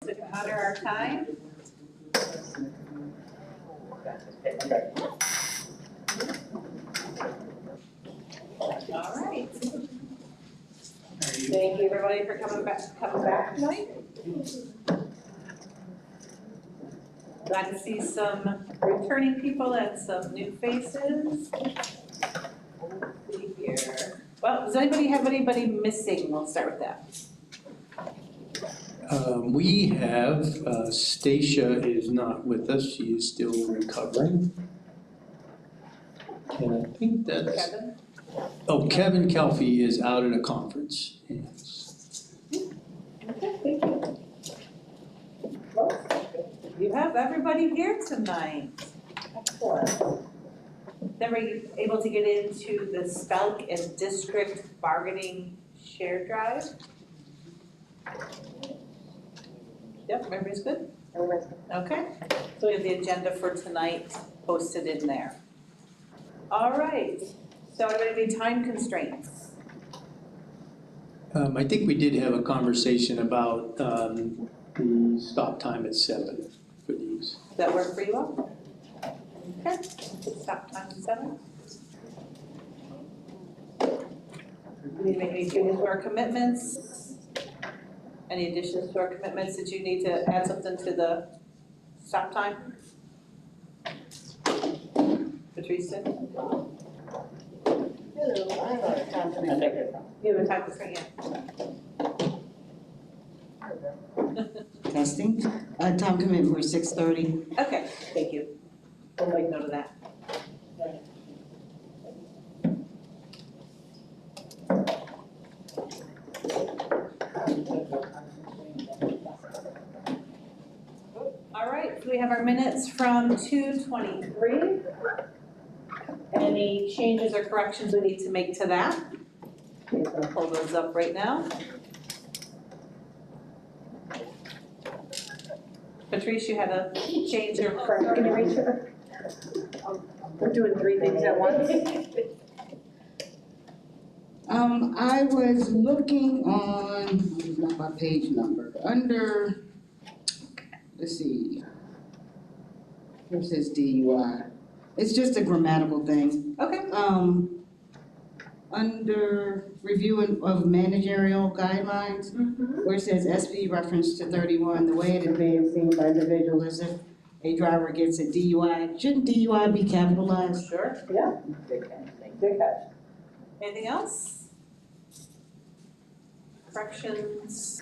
to honor our time. All right. Thank you, everybody, for coming back tonight. Glad to see some returning people and some new faces. Let's see here. Well, does anybody have anybody missing? We'll start with that. We have, Stacia is not with us, she is still recovering. And I think that's, Kevin? oh, Kevin Kelfie is out at a conference. Yes. Okay, thank you. Well, you have everybody here tonight. Excellent. Then we're able to get into the SPALC and district bargaining shared drive. Yep, everybody's good? Everybody's good. Okay, so we have the agenda for tonight posted in there. All right, so are there any time constraints? I think we did have a conversation about the stop time at 7 for these. Does that work for you all? Okay, stop time at 7. We need to make any changes to our commitments? Any additions to our commitments? Did you need to add something to the stop time? Patrice? Hello, I have a time constraint. You have a time constraint, Testing, time commitment for 6:30. Okay, thank you. We'll make note of that. All right, so we have our minutes from 2:23. Any changes or corrections we need to make to that? I'm gonna pull those up right now. Patrice, you had a change or correction? Can you reach her? We're doing 3 things at once. I was looking on, it's not my page number, under, let's see. Where says DUI? It's just a grammatical thing. Okay, Under review of managerial guidelines, where it says SB reference to 31, the way it is being seen by individuals as if a driver gets a DUI. Shouldn't DUI be capitalized? sure, yeah. Good catch. Anything else? Corrections?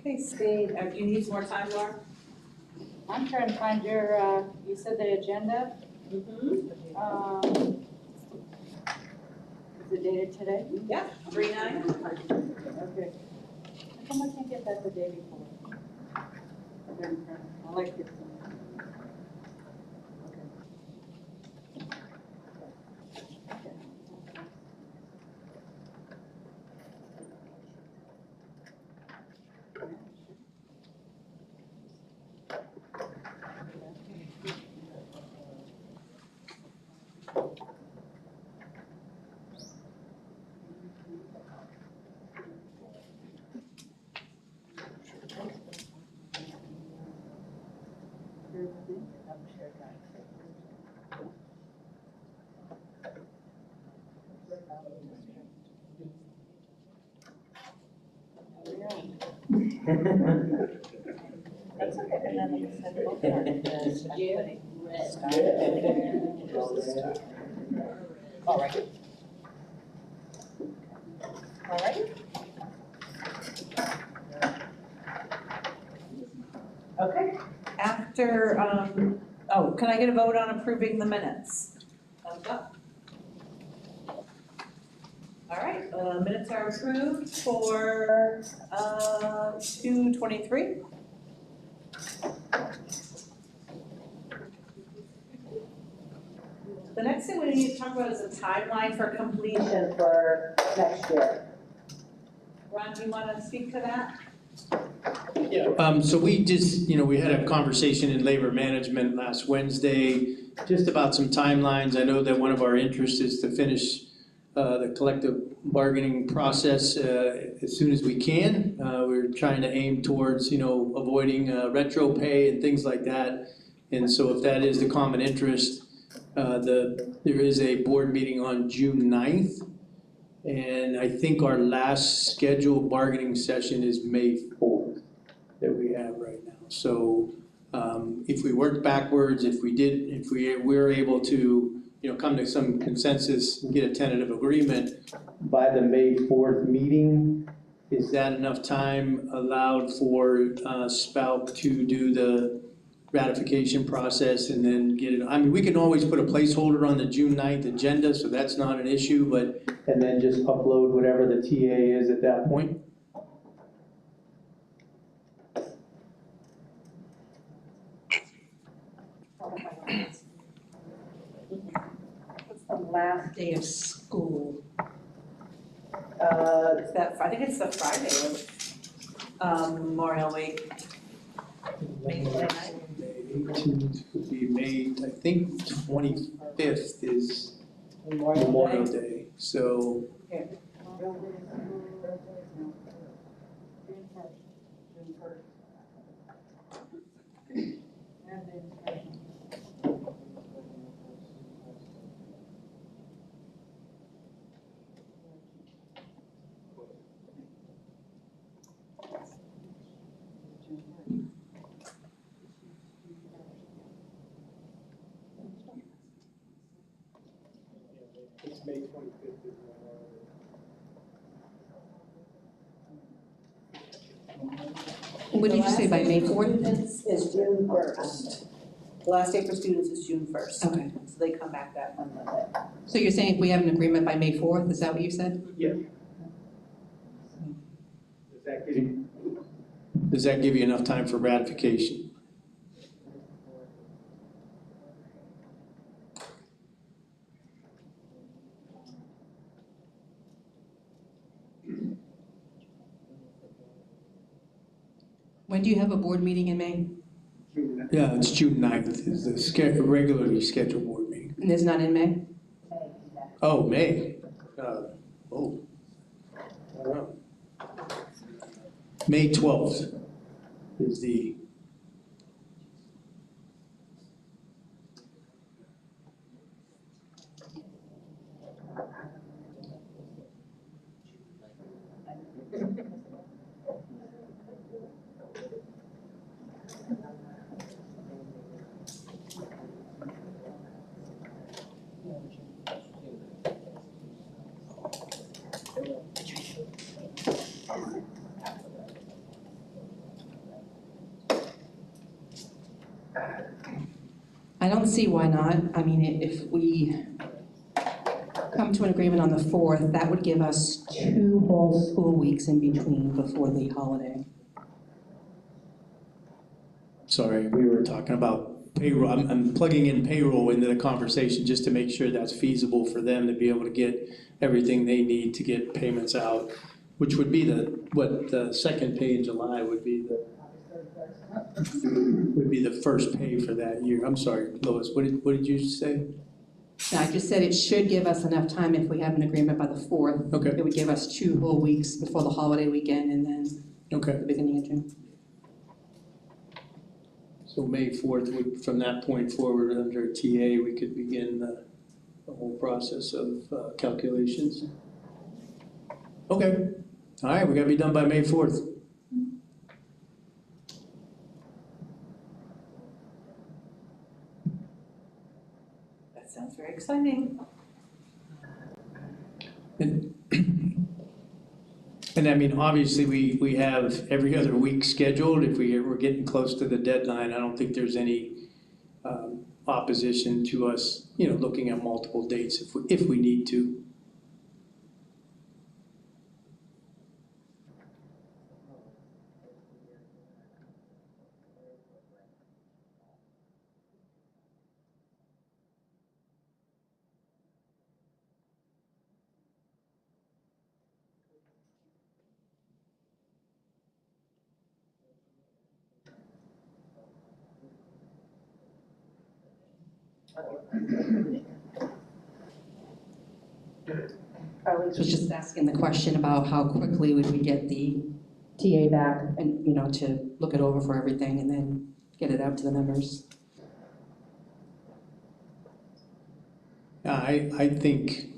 Okay, Steve, do you need some more time, Laura? I'm trying to find your, you said the agenda. Is it dated today? Yeah, 3/9. Okay. How come I can't get that the day before? I like this one. That's okay, and then we send both of everybody. All right. All right. Okay, after, can I get a vote on approving the minutes? Thumbs up. All right, minutes are approved for, 2:23. The next thing we need to talk about is a timeline for completion for next year. Ron, do you want to speak to that? Yeah, so we just, we had a conversation in labor management last Wednesday, just about some timelines. I know that one of our interests is to finish the collective bargaining process as soon as we can. We're trying to aim towards, avoiding retro pay and things like that. And so if that is the common interest, there is a board meeting on June 9th. And I think our last scheduled bargaining session is May 4th that we have right now. So if we worked backwards, if we were able to, come to some consensus and get a tentative agreement by the May 4th meeting, is that enough time allowed for SPALC to do the ratification process and then get it? I mean, we can always put a placeholder on the June 9th agenda, so that's not an issue, and then just upload whatever the TA is at that point. What's the last day of school? I think it's the Friday of Memorial Week. May 29th. May 18th would be May, I think 25th is Memorial Day, so. June 1st. June 1st. And then, It's May 25th is What did you say, by May 4th? Is June 1st. The last day for students is June 1st. Okay, So they come back that one Monday. so you're saying if we have an agreement by May 4th, is that what you said? Yeah. Does that give you enough time for ratification? When do you have a board meeting in May? Yeah, it's June 9th is the regularly scheduled board meeting. And it's not in May? Oh, May. I don't know. May 12th is the. I don't see why not. I mean, if we come to an agreement on the 4th, that would give us 2 whole school weeks in between before the holiday. Sorry, we were talking about payroll. I'm plugging in payroll into the conversation just to make sure that's feasible for them to be able to get everything they need to get payments out, which would be the second pay in July would be the first pay for that year. I'm sorry, Lois, what did you say? Now, I just said it should give us enough time if we have an agreement by the 4th. Okay. It would give us 2 whole weeks before the holiday weekend and then Okay. the beginning of June. So May 4th, from that point forward, under TA, we could begin the whole process of calculations. Okay, all right, we gotta be done by May 4th. That sounds very exciting. And I mean, obviously, we have every other week scheduled. If we're getting close to the deadline, I don't think there's any opposition to us, looking at multiple dates if we need to. Carlos was just asking the question about how quickly would we get the TA back and, you know, to look it over for everything and then get it out to the members. I think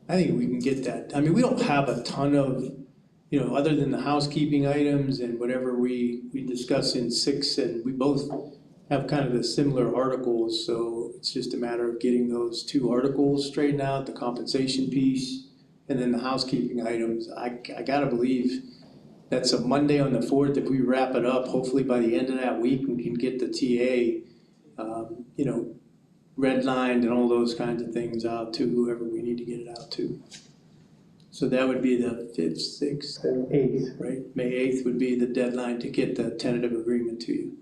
we can get that. I mean, we don't have a ton of, you know, other than the housekeeping items and whatever we discuss in 6, and we both have kind of the similar articles, so it's just a matter of getting those 2 articles straightened out, the compensation piece, and then the housekeeping items. I gotta believe that's a Monday on the 4th. If we wrap it up, hopefully by the end of that week, we can get the TA, you know, redlined and all those kinds of things out to whoever we need to get it out to. So that would be the 5th, 6th, and 8th, right? May 8th would be the deadline to get the tentative agreement to you.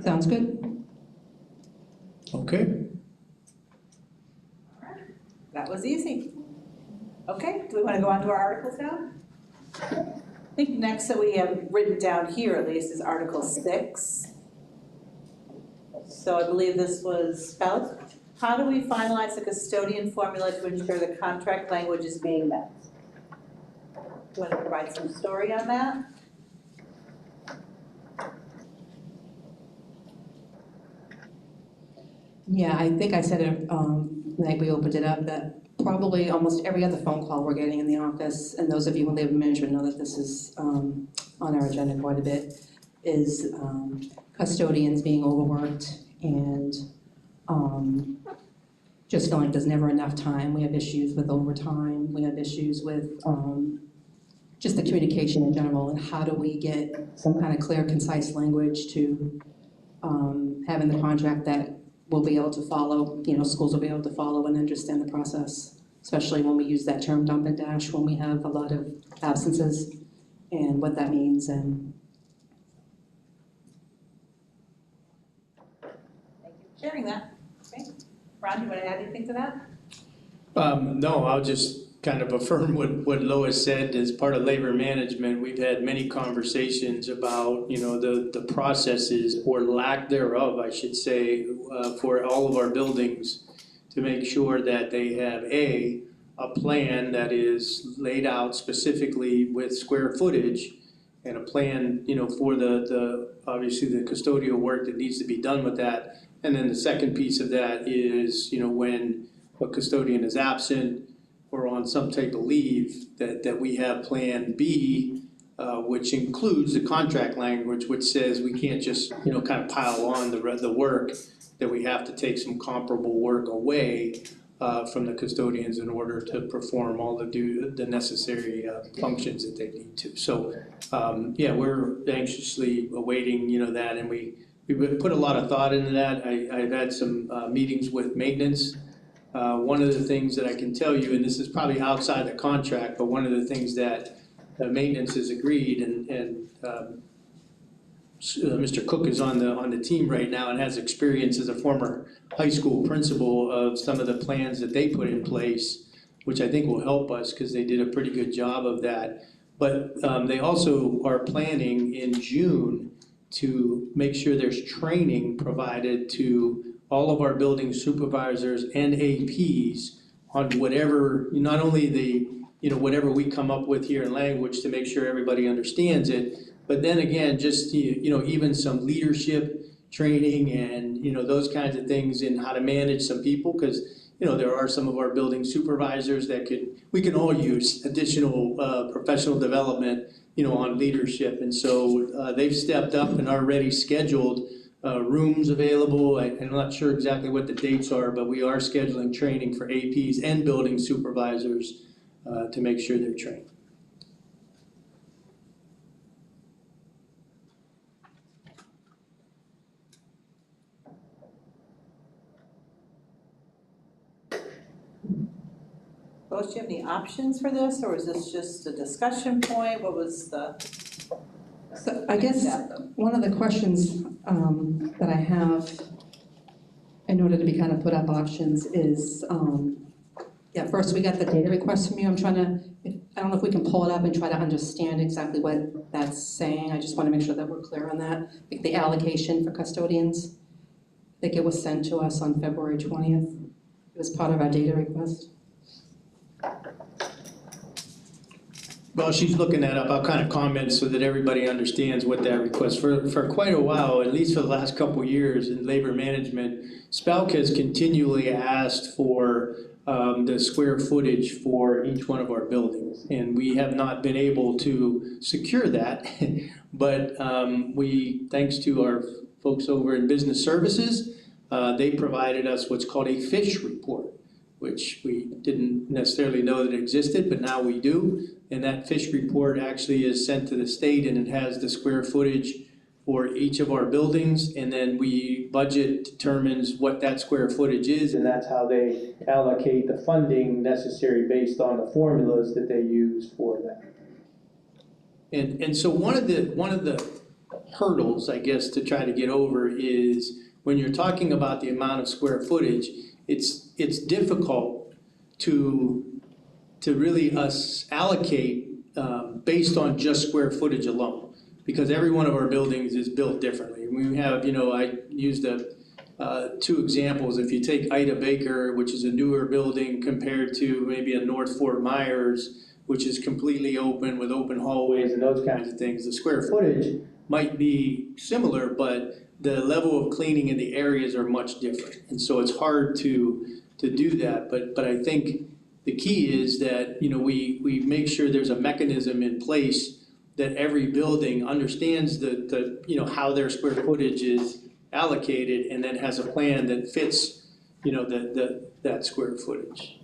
Sounds good? Okay? That was easy. Okay, do we want to go on to our articles now? I think next that we have written down here at least is Article 6. So I believe this was SPALC. How do we finalize the custodian formula to ensure the contract language is being met? Do you want to provide some story on that? Yeah, I think I said it, the night we opened it up, that probably almost every other phone call we're getting in the office, and those of you who live in management know that this is on our agenda quite a bit, is custodians being overworked and just feeling like there's never enough time. We have issues with overtime, we have issues with just the communication in general, and how do we get some kind of clear, concise language to have in the contract that we'll be able to follow, you know, schools will be able to follow and understand the process, especially when we use that term dump and dash, when we have a lot of absences and what that means. And Thank you for sharing that. Okay. Ron, you want to add anything to that? No, I'll just kind of affirm what Lois said. As part of labor management, we've had many conversations about, you know, the processes, or lack thereof, I should say, for all of our buildings, to make sure that they have a plan that is laid out specifically with square footage, and a plan, you know, for the obviously the custodial work that needs to be done with that. And then the second piece of that is, you know, when a custodian is absent or on some type of leave, that we have Plan B, which includes the contract language, which says we can't just, you know, kind of pile on the work, that we have to take some comparable work away from the custodians in order to perform all the necessary functions that they need to. So, yeah, we're anxiously awaiting, you know, that, and we put a lot of thought into that. I've had some meetings with maintenance. One of the things that I can tell you, and this is probably outside the contract, but one of the things that maintenance has agreed, and Mr. Cook is on the team right now and has experience as a former high school principal of some of the plans that they put in place, which I think will help us because they did a pretty good job of that. But they also are planning in June to make sure there's training provided to all of our building supervisors and APs on whatever, not only the, you know, whatever we come up with here in language to make sure everybody understands it, but then again, just, you know, even some leadership training and, you know, those kinds of things in how to manage some people, because, you know, there are some of our building supervisors that we can all use additional professional development, you know, on leadership. And so they've stepped up and already scheduled rooms available. I'm not sure exactly what the dates are, but we are scheduling training for APs and building supervisors to make sure they're trained. Lois, do you have any options for this, or is this just a discussion point? What was the? So I guess one of the questions that I have in order to be kind of put up options is, yeah, first we got the data request from you. I'm trying to, I don't know if we can pull it up and try to understand exactly what that's saying. I just want to make sure that we're clear on that. Like the allocation for custodians, I think it was sent to us on February 20th. It was part of our data request. Well, she's looking that up, I'll kind of comment so that everybody understands what that request, for quite a while, at least for the last couple of years in labor management, SPALC has continually asked for the square footage for each one of our buildings. And we have not been able to secure that, but we, thanks to our folks over in business services, they provided us what's called a fish report, which we didn't necessarily know that existed, but now we do. And that fish report actually is sent to the state, and it has the square footage for each of our buildings, and then budget determines what that square footage is, and that's how they allocate the funding necessary based on the formulas that they use for that. And so one of the hurdles, I guess, to try to get over is when you're talking about the amount of square footage, it's difficult to really allocate based on just square footage alone, because every one of our buildings is built differently. We have, I used two examples. If you take Ida Baker, which is a newer building, compared to maybe a North Fort Myers, which is completely open with open hallways and those kinds of things, the square footage might be similar, but the level of cleaning in the areas are much different. And so it's hard to do that, but I think the key is that, we make sure there's a mechanism in place that every building understands how their square footage is allocated, and then has a plan that fits, that square footage,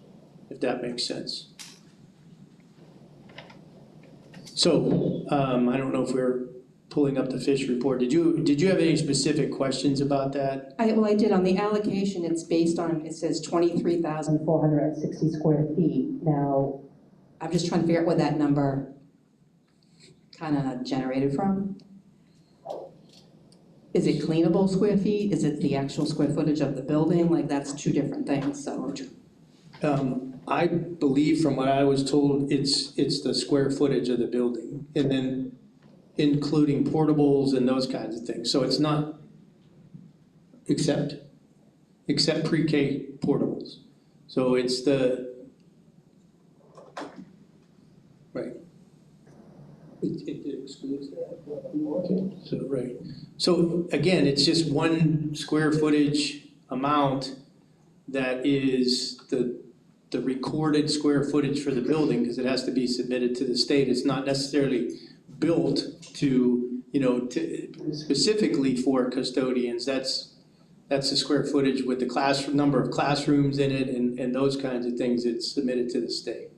if that makes sense. So, I don't know if we're pulling up the fish report. Did you have any specific questions about that? I did. On the allocation, it's based on, it says 23,460 square feet. Now, I'm just trying to figure out where that number kind of generated from. Is it cleanable square feet? Is it the actual square footage of the building? Like, that's two different things, so. I believe from what I was told, it's the square footage of the building, and then including portables and those kinds of things. So it's not, except pre-K portables. So it's right. It excludes that. Okay. So, right. So again, it's just one square footage amount that is the recorded square footage for the building, because it has to be submitted to the state. It's not necessarily built to, specifically for custodians. That's the square footage with the number of classrooms in it and those kinds of things. It's submitted to the state.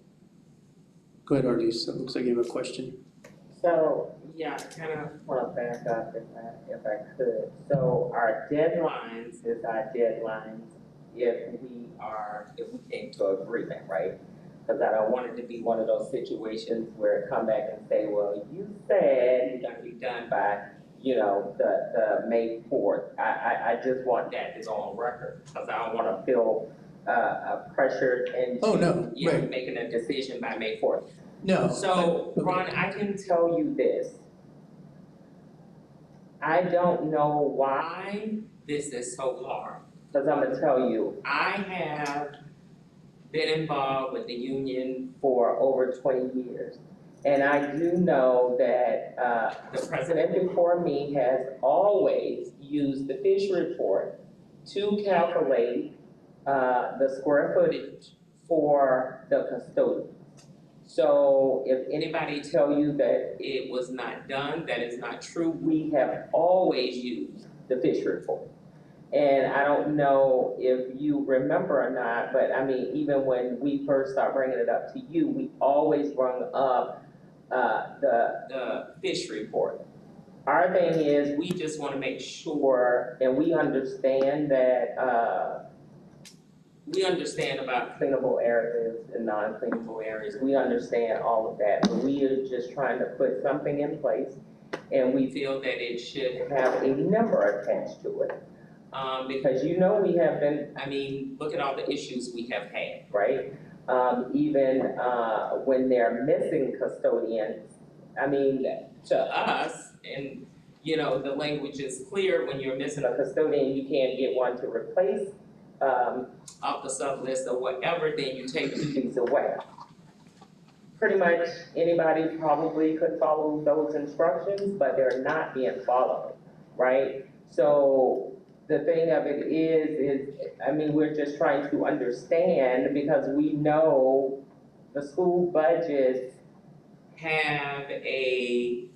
Go ahead, Arlise. That looks like you have a question. So, yeah, I kind of want to back up if I could. So our deadlines is our deadlines if we came to agreement, right? Because I don't want it to be one of those situations where it come back and say, well, you said you're gonna be done by, the May 4th. I just want that to go on record, because I don't want to feel pressured into right. making a decision by May 4th. No. So, Ron, I can tell you this. I don't know why this is so hard, because I'm gonna tell you, I have been involved with the union for over 20 years. And I do know that the president before me has always used the fish report to calculate the square footage for the custodian. So if anybody tell you that it was not done, that is not true. We have always used the fish report. And I don't know if you remember or not, but I mean, even when we first started bringing it up to you, we always brought up the fish report. Our thing is, we just want to make sure, and we understand that, we understand about cleanable areas and non-cleanable areas. We understand all of that, but we are just trying to put something in place, and we feel that it should have a number attached to it. Because we have been, look at all the issues we have had, right? Even when they're missing custodians, to us, and the language is clear, when you're missing a custodian, you can't get one to replace off the sub list or whatever, then you take duties away. Pretty much anybody probably could follow those instructions, but they're not being followed, right? So the thing of it is we're just trying to understand, because we know the school budgets have a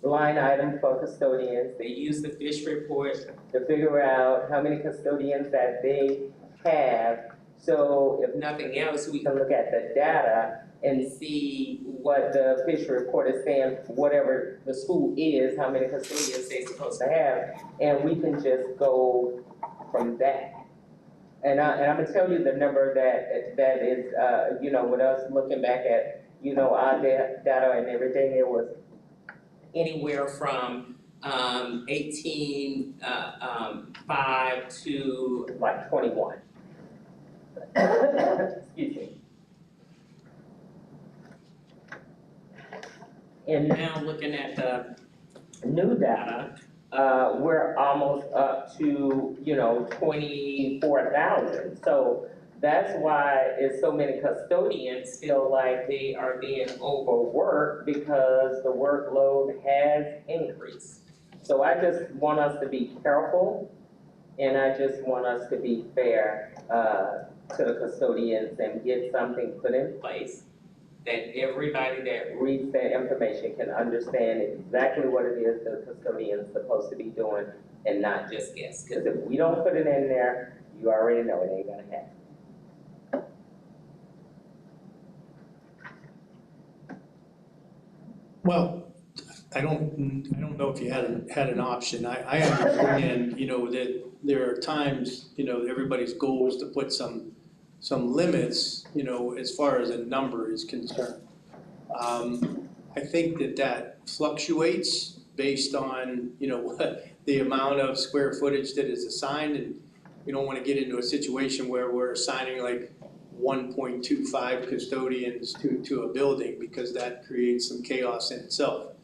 line item for custodians. They use the fish report to figure out how many custodians that they have. So if nothing else, we can look at the data and see what the fish report is saying, whatever the school is, how many custodians they're supposed to have, and we can just go from that. And I'm gonna tell you the number that is, with us looking back at, our data and everything, it was anywhere from 18.5 to like 21. Excuse me. And now looking at the new data, we're almost up to 24,000. So that's why it's so many custodians feel like they are being overworked, because the workload has increased. So I just want us to be careful, and I just want us to be fair to the custodians and get something put in place that everybody that reads that information can understand exactly what it is the custodian is supposed to be doing, and not just guess. Because if we don't put it in there, you already know it ain't gonna happen. Well, I don't know if you had an option. I understand, that there are times, everybody's goal is to put some limits, as far as a number is concerned. I think that fluctuates based on, what the amount of square footage that is assigned, and we don't want to get into a situation where we're assigning like 1.25 custodians to a building, because that creates some chaos in itself.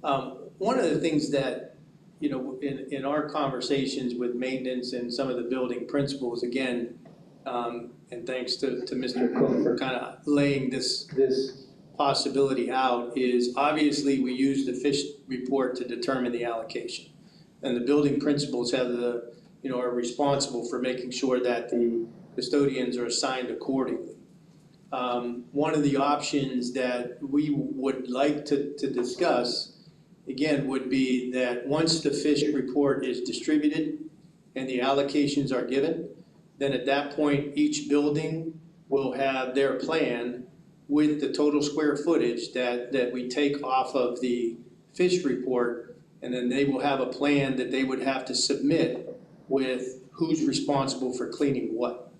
One of the things that, in our conversations with maintenance and some of the building principals, again, and thanks to Mr. Cook for kind of laying this possibility out, is obviously we use the fish report to determine the allocation. And the building principals have are responsible for making sure that the custodians are assigned accordingly. One of the options that we would like to discuss, again, would be that once the fish report is distributed and the allocations are given, then at that point, each building will have their plan with the total square footage that we take off of the fish report, and then they will have a plan that they would have to submit with who's responsible for cleaning what.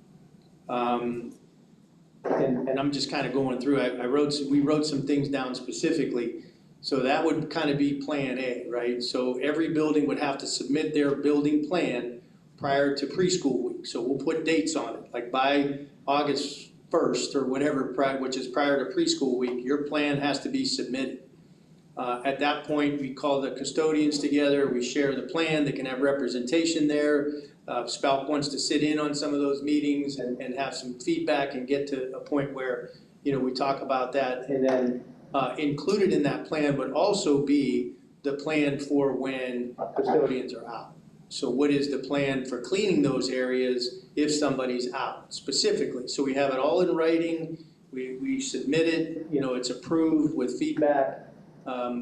And I'm just kind of going through, we wrote some things down specifically. So that would kind of be plan A, right? So every building would have to submit their building plan prior to preschool week. So we'll put dates on it, like by August 1st or whatever, which is prior to preschool week, your plan has to be submitted. At that point, we call the custodians together, we share the plan, they can have representation there. SPALC wants to sit in on some of those meetings and have some feedback and get to a point where, we talk about that. And then included in that plan would also be the plan for when custodians are out. So what is the plan for cleaning those areas if somebody's out specifically? So we have it all in writing, we submit it, it's approved with feedback.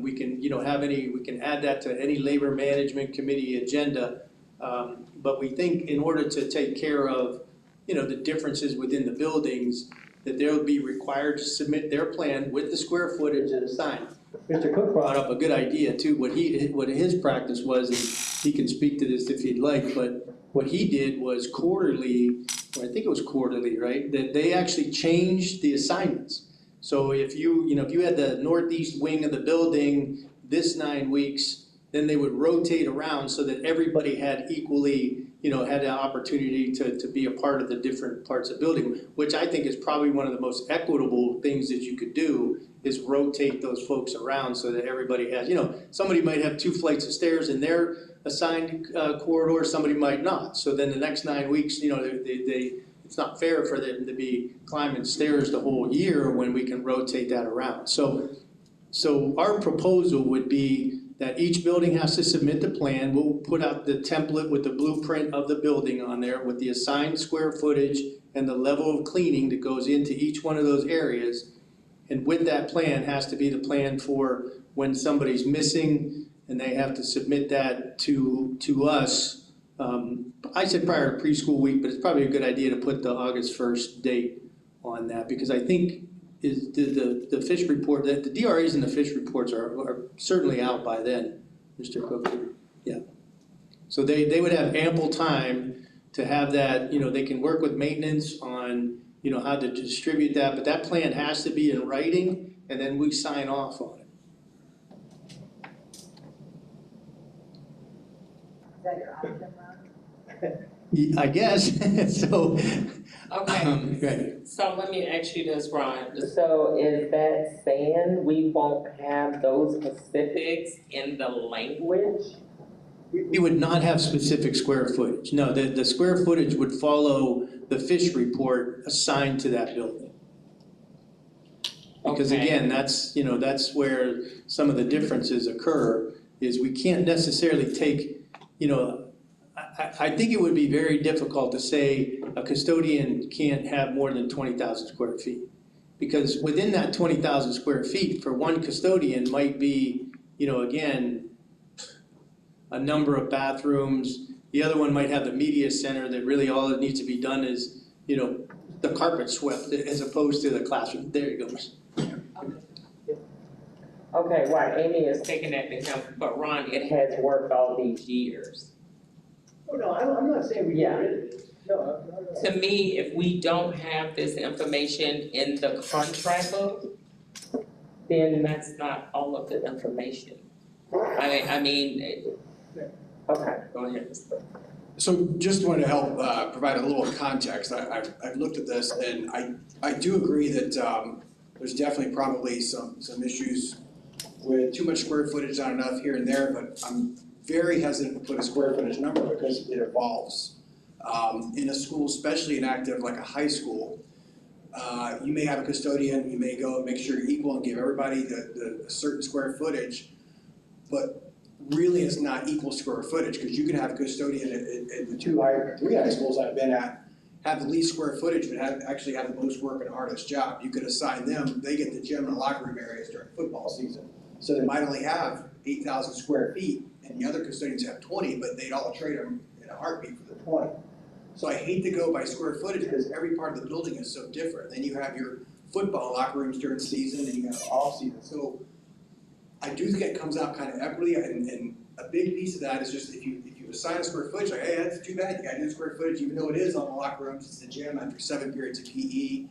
We can, we can add that to any labor management committee agenda. But we think in order to take care of, the differences within the buildings, that they'll be required to submit their plan with the square footage and assigned. Mr. Cook brought up a good idea too. What his practice was, is, he can speak to this if he'd like, but what he did was quarterly, or I think it was quarterly, right? That they actually changed the assignments. So if if you had the northeast wing of the building this 9 weeks, then they would rotate around so that everybody had equally, had the opportunity to be a part of the different parts of the building, which I think is probably one of the most equitable things that you could do, is rotate those folks around so that everybody has, somebody might have 2 flights of stairs in their assigned corridor, somebody might not. So then the next 9 weeks, it's not fair for them to be climbing stairs the whole year when we can rotate that around. So our proposal would be that each building has to submit the plan. We'll put out the template with the blueprint of the building on there with the assigned square footage and the level of cleaning that goes into each one of those areas. And with that plan has to be the plan for when somebody's missing and they have to submit that to us. I said prior to preschool week, but it's probably a good idea to put the August 1st date on that, because I think is the fish report, that the DRAs and the fish reports are certainly out by then, Mr. Cook. Yeah. So they would have ample time to have that, they can work with maintenance on, how to distribute that, but that plan has to be in writing and then we sign off on it. Is that your option, Ron? I guess, so. Okay, Right. so let me ask you this, Ron. So is that saying we won't have those specifics in the language? We would not have specific square footage. No, the square footage would follow the fish report assigned to that building. Because Okay. again, that's where some of the differences occur, is we can't necessarily take, I think it would be very difficult to say a custodian can't have more than 20,000 square feet. Because within that 20,000 square feet, for one custodian might be, again, a number of bathrooms. The other one might have the media center that really all that needs to be done is, the carpet swept as opposed to the classroom. There you go. Okay, right, Amy is taking that to him, but Ron, it has worked all these years. Oh, no, I'm not saying we get Yeah. rid of it. No. To me, if we don't have this information in the contract book, then that's not all of the information. I mean, okay, go ahead, Mr. So just want to help provide a little context. I've looked at this and I do agree that there's definitely probably some issues with too much square footage, not enough here and there, but I'm very hesitant to put a square footage number because it evolves. In a school, especially an active like a high school, you may have a custodian, you may go and make sure you're equal and give everybody the certain square footage, but really it's not equal square footage, because you can have a custodian at the three high schools I've been at, have the least square footage, but actually have the most work and hardest job. You could assign them, they get the gym and locker room areas during football season. So they might only have 8,000 square feet, and the other custodians have 20, but they'd all trade them in a heartbeat for the 20. So I hate to go by square footage because every part of the building is so different. Then you have your football locker rooms during the season, and you have off season. So I do think it comes out kind of equity, and a big piece of that is just if you assign a square footage, like, hey, that's too bad, you gotta do the square footage, even though it is on the locker rooms, it's the gym after 7 periods of PE.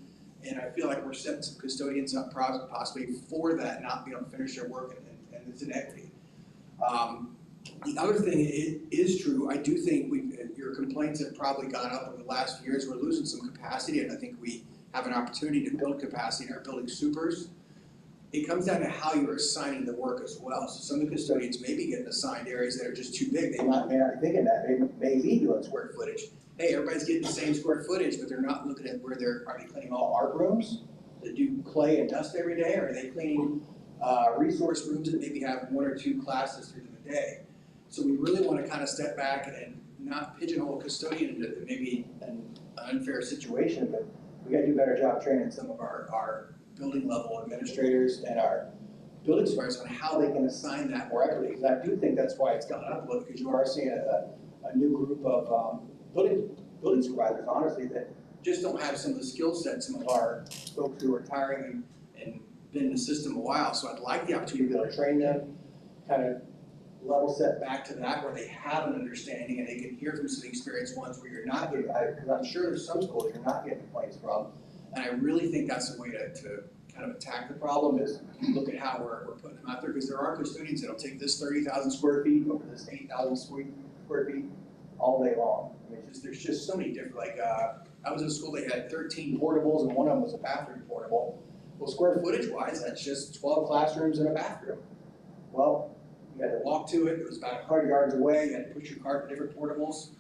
And I feel like we're setting some custodians up possibly for that, not being able to finish their work, and it's an equity. The other thing is true, I do think your complaints have probably gone up over the last few years. We're losing some capacity, and I think we have an opportunity to build capacity in our building supers. It comes down to how you're assigning the work as well. So some of the custodians may be getting assigned areas that are just too big. They may not be thinking that, they may be doing square footage. Hey, everybody's getting the same square footage, but they're not looking at where are they cleaning all art rooms that do clay and dust every day? Or are they cleaning resource rooms that maybe have 1 or 2 classes through the day? So we really want to kind of step back and not pigeonhole a custodian into maybe an unfair situation, but we got to do a better job training some of our building level administrators and our building supervisors on how they can assign that more equity. Because I do think that's why it's gone up a little, because you are seeing a new group of building supervisors, honestly, that just don't have some of the skill sets some of our folks who are retiring and been in the system a while. So I'd like the opportunity to be able to train them, kind of level set back to that where they have an understanding and they can hear from some experienced ones where you're not getting, because I'm sure there's some schools you're not getting complaints from. And I really think that's the way to kind of attack the problem is look at how we're putting them out there, because there are custodians that'll take this 30,000 square feet over this 8,000 square feet all day long. I mean, there's just so many different, like, I was in a school, they had 13 portables and one of them was a bathroom portable. Well, square footage wise, that's just 12 classrooms and a bathroom. Well, you had to walk to it was about 100 yards away, you had to push your cart to different portables.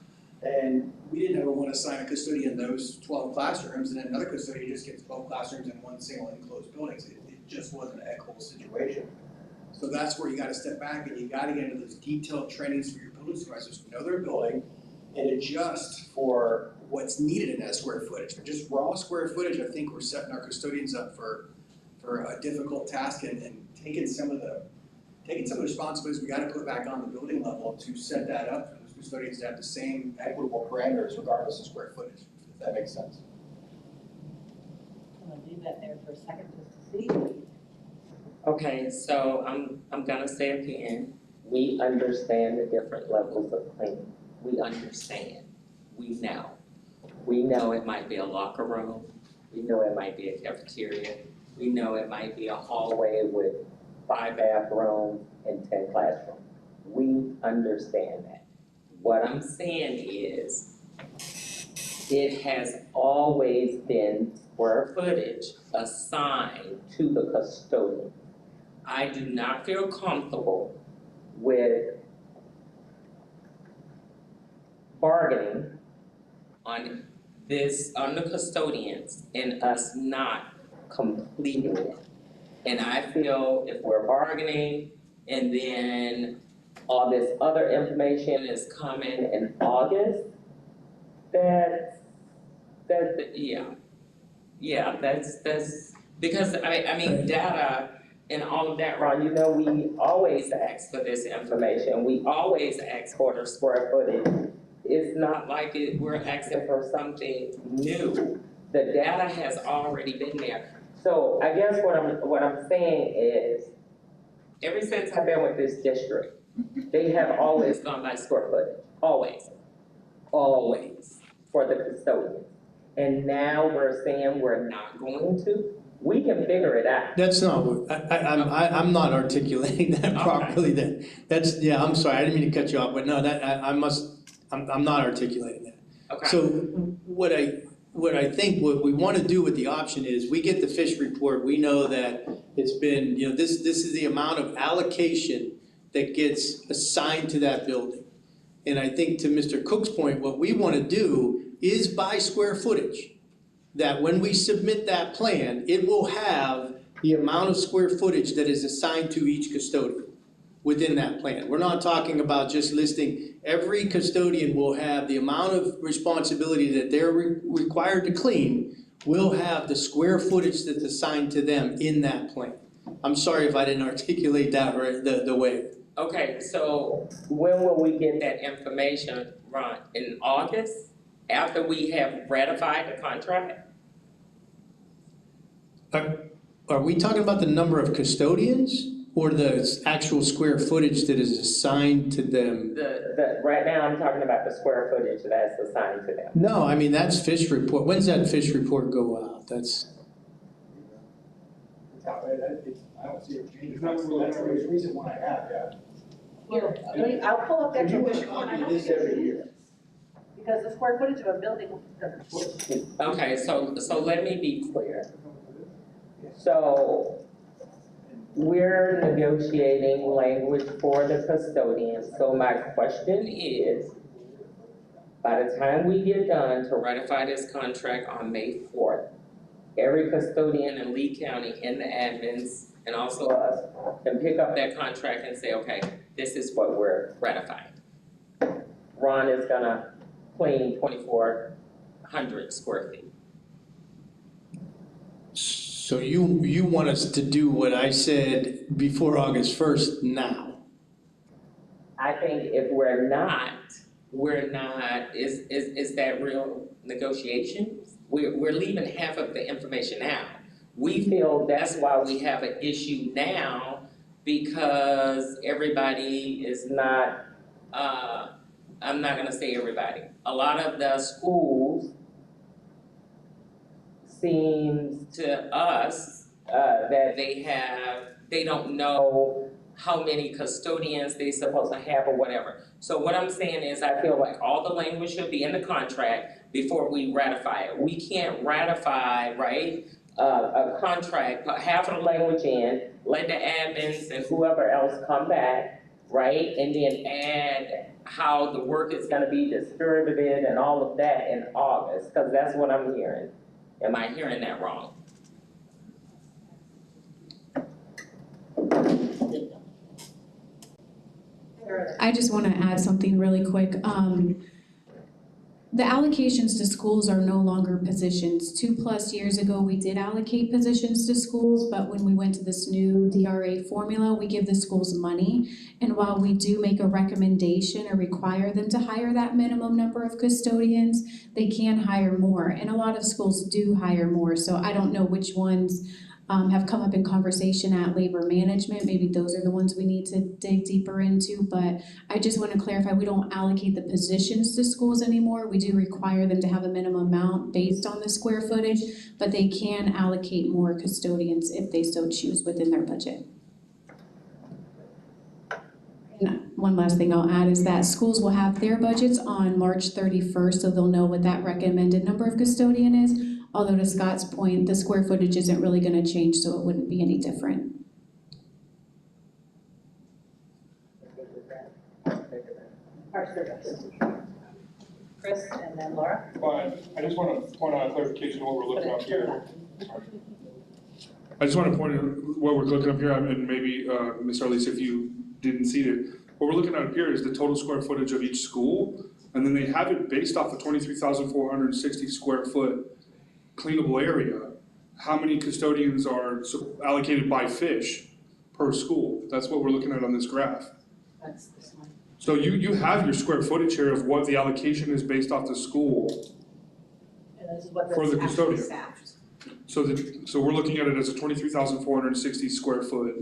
And we didn't ever want to assign a custodian those 12 classrooms, and then another custodian just gets 12 classrooms in one single enclosed building. So it just wasn't an equitable situation. So that's where you got to step back and you got to get into those detailed trainings for your building supervisors to know their building and adjust for what's needed in that square footage. But just raw square footage, I think we're setting our custodians up for a difficult task and taking some of the responsibilities we got to put back on the building level to set that up for those custodians to have the same equitable parameters regardless of square footage, if that makes sense. I'm gonna leave that there for a second just to see. Okay, so I'm gonna say again, we understand the different levels of cleaning. We understand, we know. We know it might be a locker room, we know it might be a cafeteria, we know it might be a hallway with 5 bathrooms and 10 classrooms. We understand that. What I'm saying is, it has always been square footage assigned to the custodian. I do not feel comfortable with bargaining on this, on the custodians and us not completing it. And I feel if we're bargaining and then all this other information is coming in August, that's because I mean data and all of that, Ron, you know, we always ask for this information. We always ask for the square footage. It's not like we're asking for something new. The data has already been there. So I guess what I'm saying is, ever since I've been with this district, they have always gone by square footage, always for the custodians. And now we're saying we're not going to. We can figure it out. That's not what, I'm not articulating that properly then. That's, yeah, I'm sorry, I didn't mean to cut you off, but no, that, I'm not articulating that. Okay. So what I think what we want to do with the option is, we get the fish report, we know that it's been, you know, this is the amount of allocation that gets assigned to that building. And I think to Mr. Cook's point, what we want to do is by square footage, that when we submit that plan, it will have the amount of square footage that is assigned to each custodian within that plan. We're not talking about just listing, every custodian will have the amount of responsibility that they're required to clean, will have the square footage that's assigned to them in that plan. I'm sorry if I didn't articulate that right, the way. Okay, so when will we get that information, Ron? In August, after we have ratified the contract? Are we talking about the number of custodians or the actual square footage that is assigned to them? Right now, I'm talking about the square footage that's assigned to them. No, I mean, that's fish report. When's that fish report go out? That's. I don't see it changing. That's the most recent one I have, yeah. Here, I'll pull up that commission one, I know This every year. because the square footage of a building doesn't. Okay, so let me be clear. So we're negotiating language for the custodians. So my question is, by the time we get done to ratify this contract on May 4th, every custodian in Lee County and the admins and also us can pick up that contract and say, okay, this is what we're ratifying. Ron is gonna clean 2,400 square feet. So you want us to do what I said before August 1st now? I think if we're not, is that real negotiation? We're leaving half of the information out. We feel that's why we have an issue now because everybody is not, I'm not gonna say everybody. A lot of the schools seems to us, that they don't know how many custodians they supposed to have or whatever. So what I'm saying is I feel like all the language should be in the contract before we ratify it. We can't ratify, right, a contract, put half of the language in, let the admins and whoever else come back, right? And then add how the work is gonna be distributed and all of that in August, because that's what I'm hearing. Am I hearing that wrong? I just want to add something really quick. The allocations to schools are no longer positions. 2+ years ago, we did allocate positions to schools, but when we went to this new DRA formula, we give the schools money. And while we do make a recommendation or require them to hire that minimum number of custodians, they can hire more. And a lot of schools do hire more, so I don't know which ones have come up in conversation at labor management. Maybe those are the ones we need to dig deeper into, but I just want to clarify, we don't allocate the positions to schools anymore. We do require them to have a minimum amount based on the square footage, but they can allocate more custodians if they so choose within their budget. And one last thing I'll add is that schools will have their budgets on March 31st, so they'll know what that recommended number of custodian is. Although to Scott's point, the square footage isn't really gonna change, so it wouldn't be any different. Chris and then Laura. But I just want to point out a clarification of what we're looking up here. I just want to point out what we're looking up here, and maybe, Ms. Arlise, if you didn't see it. What we're looking at up here is the total square footage of each school, and then they have it based off the 23,460 square foot cleanable area. How many custodians are allocated by fish per school? That's what we're looking at on this graph. That's this one. So you have your square footage here of what the allocation is based off the school. And this is what For the that's custodian. staffed. So we're looking at it as a 23,460 square foot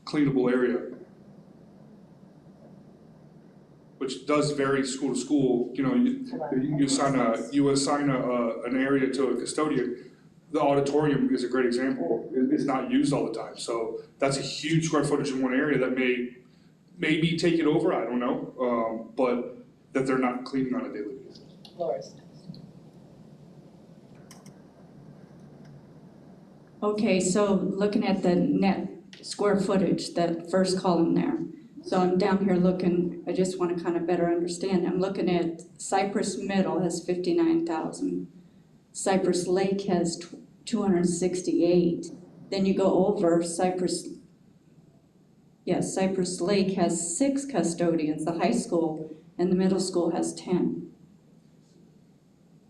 cleanable area, which does vary school to school. You know, you assign an area to a custodian. The auditorium is a great example. It's not used all the time, so that's a huge square footage in one area that may be taken over. I don't know, but that they're not cleaning on a daily basis. Laura's. Okay, so looking at the net square footage, that first column there. So I'm down here looking, I just want to kind of better understand. I'm looking at Cypress Middle has 59,000. Cypress Lake has 268. Then you go over Cypress Lake has 6 custodians, the high school, and the middle school has 10.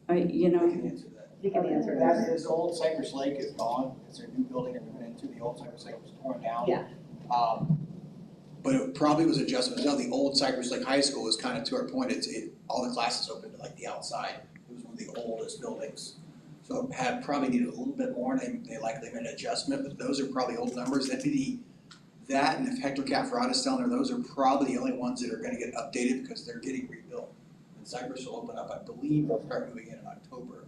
I can answer that. You can answer that. This old Cypress Lake is gone, it's a new building that we went into, the old Cypress Lake was torn down. Yeah. But it probably was adjustment. Now, the old Cypress Lake High School is kind of, to our point, all the classes open to like the outside. It was one of the oldest buildings. So it had probably needed a little bit more, and they likely made an adjustment, but those are probably old numbers. That and if Hector Cafferat is down there, those are probably the only ones that are gonna get updated because they're getting rebuilt. And Cypress will open up, I believe they'll start moving in October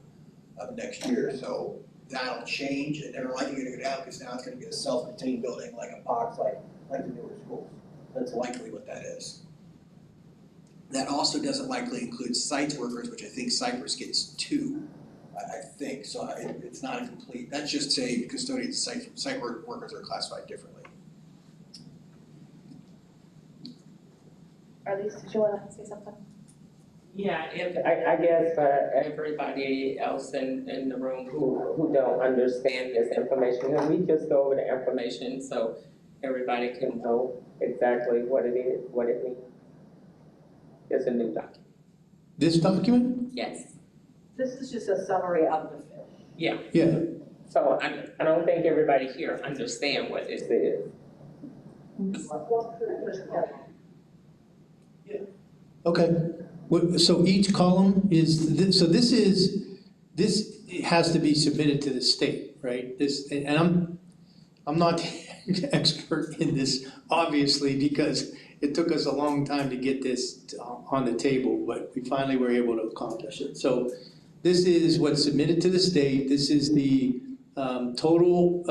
of next year, so that'll change, and they're likely gonna go down because now it's gonna be a self-contained building like a box, like the newer schools. That's likely what that is. That also doesn't likely include sites workers, which I think Cypress gets 2, I think, so it's not a complete, that's just say custodians, site workers are classified differently. Arlise, did you want to say something? Yeah, I guess for everybody else in the room who don't understand this information, can we just go over the information so everybody can know exactly what it is, what it means? It's a new document. This document? Yes. This is just a summary of the fish. Yeah. Yeah. So I don't think everybody here understand what this is. Okay. So each column is, this has to be submitted to the state, right? And I'm not the expert in this, obviously, because it took us a long time to get this on the table, but we finally were able to accomplish it. So this is what's submitted to the state. This is the total,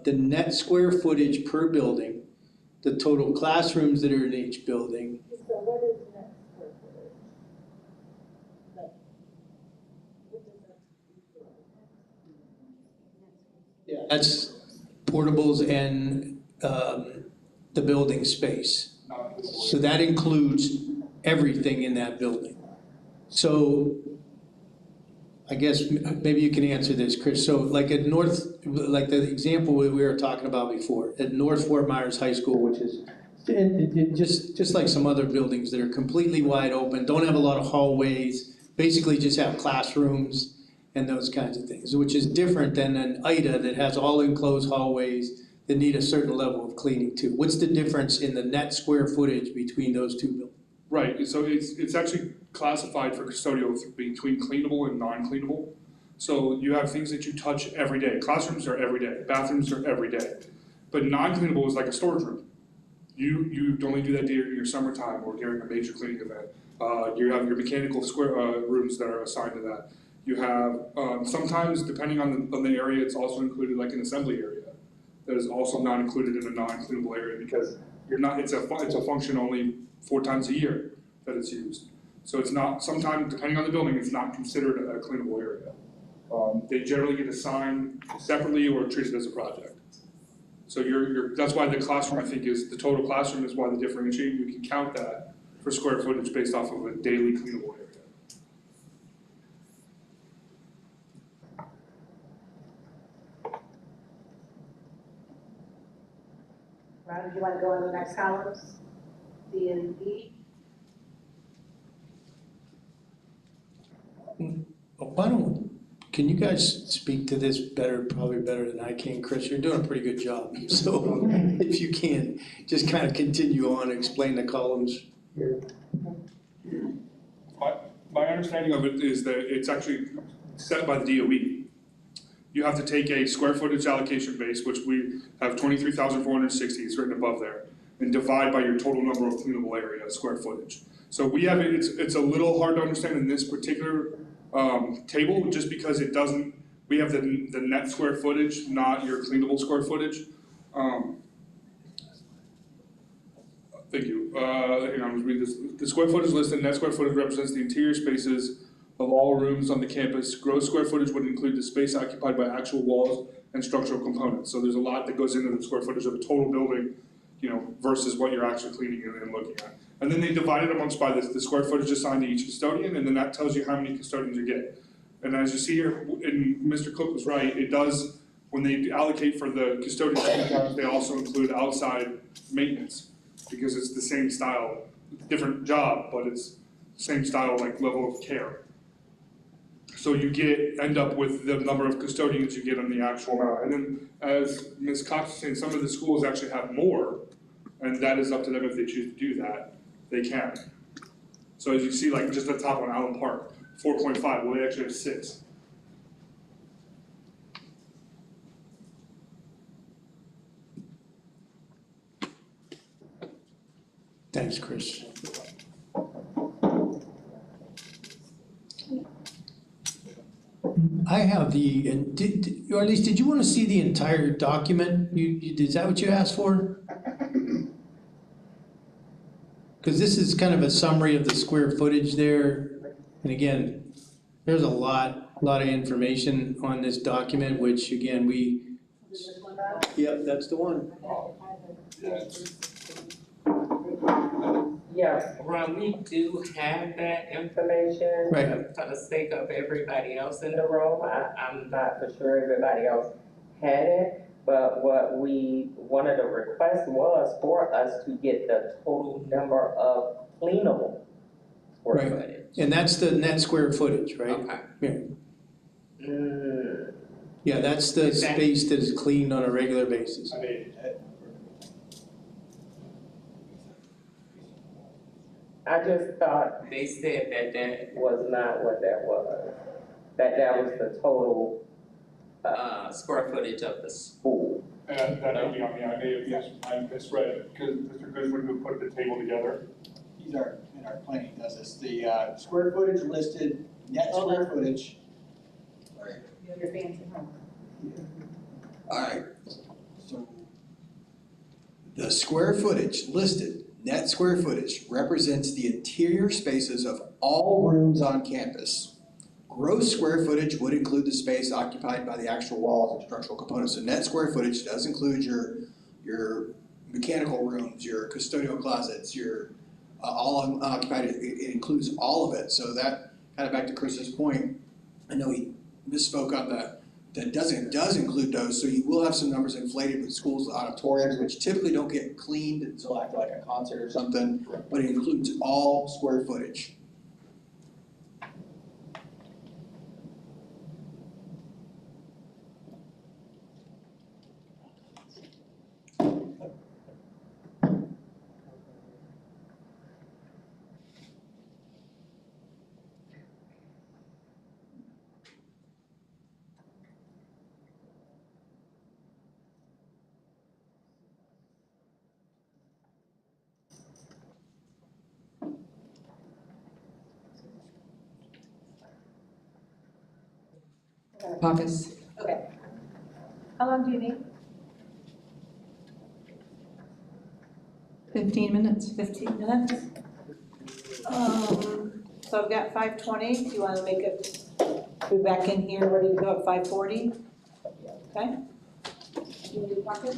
the net square footage per building, the total classrooms that are in each building. So what is net square footage? That's portables and the building space. So that includes everything in that building. So I guess maybe you can answer this, Chris. So like at like the example we were talking about before, at North Fort Myers High School, which is just like some other buildings that are completely wide open, don't have a lot of hallways, basically just have classrooms and those kinds of things, which is different than an IDA that has all enclosed hallways that need a certain level of cleaning too. What's the difference in the net square footage between those two buildings? Right, so it's actually classified for custodial between cleanable and non-cleanable. So you have things that you touch every day. Classrooms are every day, bathrooms are every day. But non-cleanable is like a storage room. You only do that during your summertime or during a major cleaning event. You have your mechanical square rooms that are assigned to that. You have, sometimes depending on the area, it's also included like an assembly area that is also not included in a non-cleanable area because it's a function only 4 times a year that it's used. So it's not, sometimes depending on the building, it's not considered a cleanable area. They generally get assigned separately or treated as a project. So that's why the classroom, I think, is the total classroom is why the differentiate. You can count that for square footage based off of a daily cleanable area. Ron, do you want to go on the next columns? D and E? Can you guys speak to this probably better than I can, Chris? You're doing a pretty good job. So if you can, just kind of continue on, explain the columns here. My understanding of it is that it's actually set by the DOE. You have to take a square footage allocation base, which we have 23,460, it's written above there, and divide by your total number of cleanable area, square footage. So we have it, it's a little hard to understand in this particular table, just because it doesn't, we have the net square footage, not your cleanable square footage. Thank you. Hang on, let's read this. The square footage listed, net square footage represents the interior spaces of all rooms on the campus. Gross square footage would include the space occupied by actual walls and structural components. So there's a lot that goes into the square footage of a total building, versus what you're actually cleaning and looking at. And then they divide it amongst by the square footage assigned to each custodian, and then that tells you how many custodians you get. And as you see here, and Mr. Cook was right, it does, when they allocate for the custodians, sometimes they also include outside maintenance, because it's the same style, different job, but it's same style, like level of care. So you end up with the number of custodians you get on the actual amount. And then, as Ms. Cox was saying, some of the schools actually have more, and that is up to them if they choose to do that, they can. So as you see, like just at the top on Allen Park, 4.5, well, they actually have 6. Thanks, Chris. I have or at least, did you want to see the entire document? Is that what you asked for? Because this is kind of a summary of the square footage there. And again, there's a lot of information on this document, which again, yep, that's the one. Yeah, Ron, we do have that information. Right. For the sake of everybody else in the room, I'm not for sure everybody else had it, but one of the requests was for us to get the total number of cleanable square Right. footage. And that's the net square footage, right? Okay. Yeah. Yeah, that's the space that is cleaned on a regular basis. I just thought they said that was not what that was. That was the total square footage of the school. And that may be on me, I may have misread it, because Mr. Goodwin who put the table together. He's in our planning does this, the square footage listed, net square footage. Sorry. You have your fancy home. Alright, so the square footage listed, net square footage, represents the interior spaces of all rooms on campus. Gross square footage would include the space occupied by the actual walls and structural components. So net square footage does include your mechanical rooms, your custodial closets, your all occupied, it includes all of it. So that, kind of back to Chris's point, I know he misspoke on that does include those, so you will have some numbers inflated with schools, auditoriums, which typically don't get cleaned until after like a concert or something, but it includes all square footage. Caucus. Okay. How long do you need? 15 minutes. 15 minutes? So I've got 5:20, do you want to make it, be back in here, ready to go at 5:40? Okay? You need a pocket?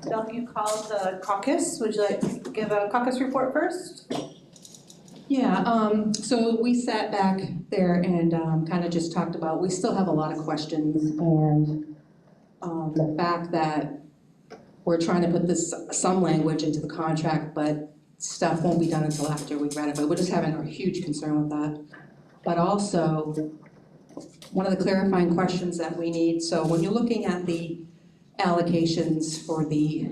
Del, you called the caucus. Would you like to give a caucus report first? Yeah, so we sat back there and kind of just talked about, we still have a lot of questions, and the fact that we're trying to put some language into the contract, but stuff won't be done until after we ratify. We're just having a huge concern with that. But also, one of the clarifying questions that we need, so when you're looking at the allocations for the,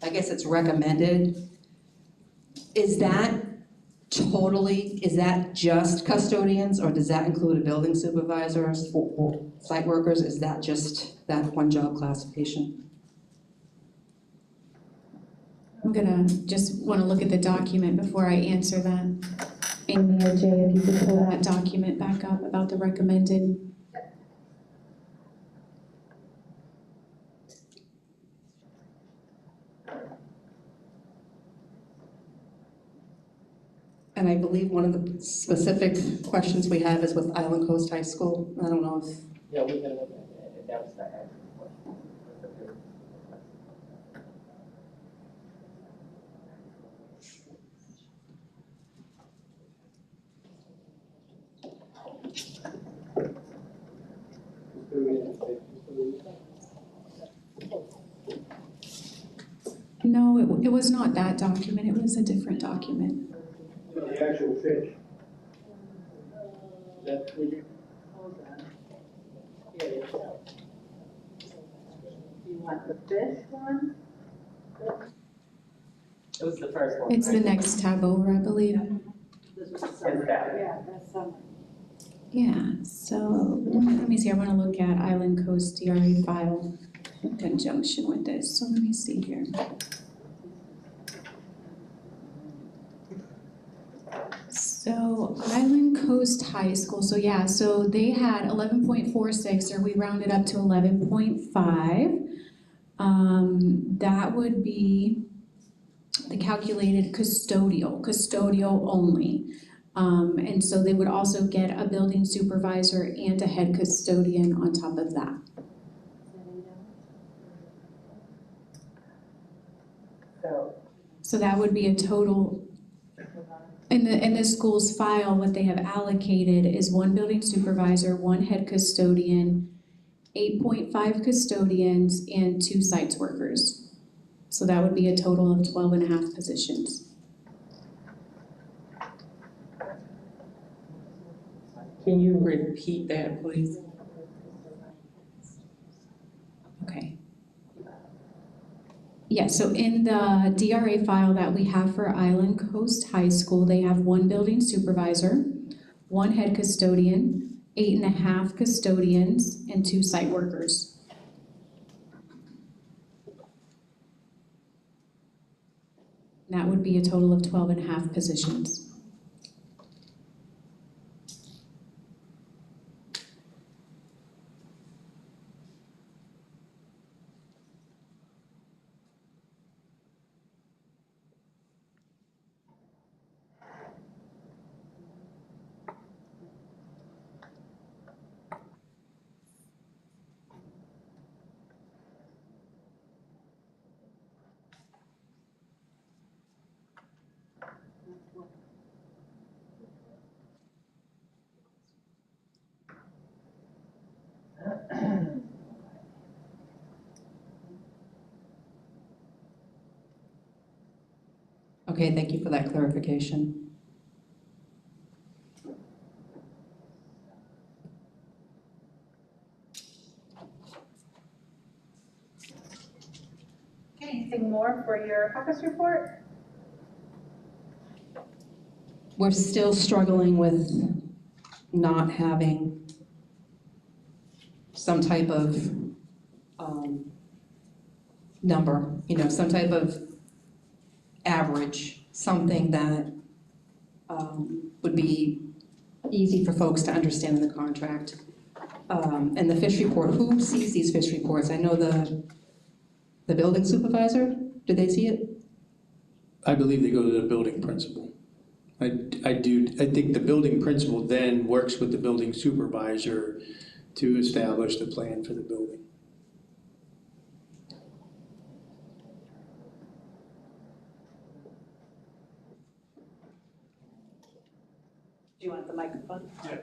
I guess it's recommended, is that just custodians, or does that include a building supervisor, or site workers? Is that just that one job classification? I'm gonna just wanna look at the document before I answer that. Amy or Jay, if you could pull that document back up about the recommended. And I believe one of the specific questions we have is with Island Coast High School. I don't know if, Yeah, we can look at that, that was the actual question. No, it was not that document, it was a different document. The actual fish. That's what you. Hold on. Here you go. You want the fish one? It was the first one. It's the right? next tab over, I believe. This was the summary. that. Yeah, that's summary. Yeah, so let me see, I wanna look at Island Coast DRA file in conjunction with this, so let me see here. So Island Coast High School, so yeah, so they had 11.46, or we rounded up to 11.5. That would be the calculated custodial only. And so they would also get a building supervisor and a head custodian on top of that. So that would be a total, in the school's file, what they have allocated is one building supervisor, one head custodian, 8.5 custodians, and 2 sites workers. So that would be a total of 12 and a half positions. Can you repeat that, please? Okay. Yeah, so in the DRA file that we have for Island Coast High School, they have one building supervisor, one head custodian, 8.5 custodians, and 2 site workers. That would be a total of 12 and a half positions. okay, thank you for that clarification. Okay, anything more for your caucus report? We're still struggling with not having some type of number, some type of average, something that would be easy for folks to understand in the contract. And the fish report, who sees these fish reports? I know the building supervisor, do they see it? I believe they go to the building principal. I think the building principal then works with the building supervisor to establish the plan for the building. Do you want the microphone? Yeah.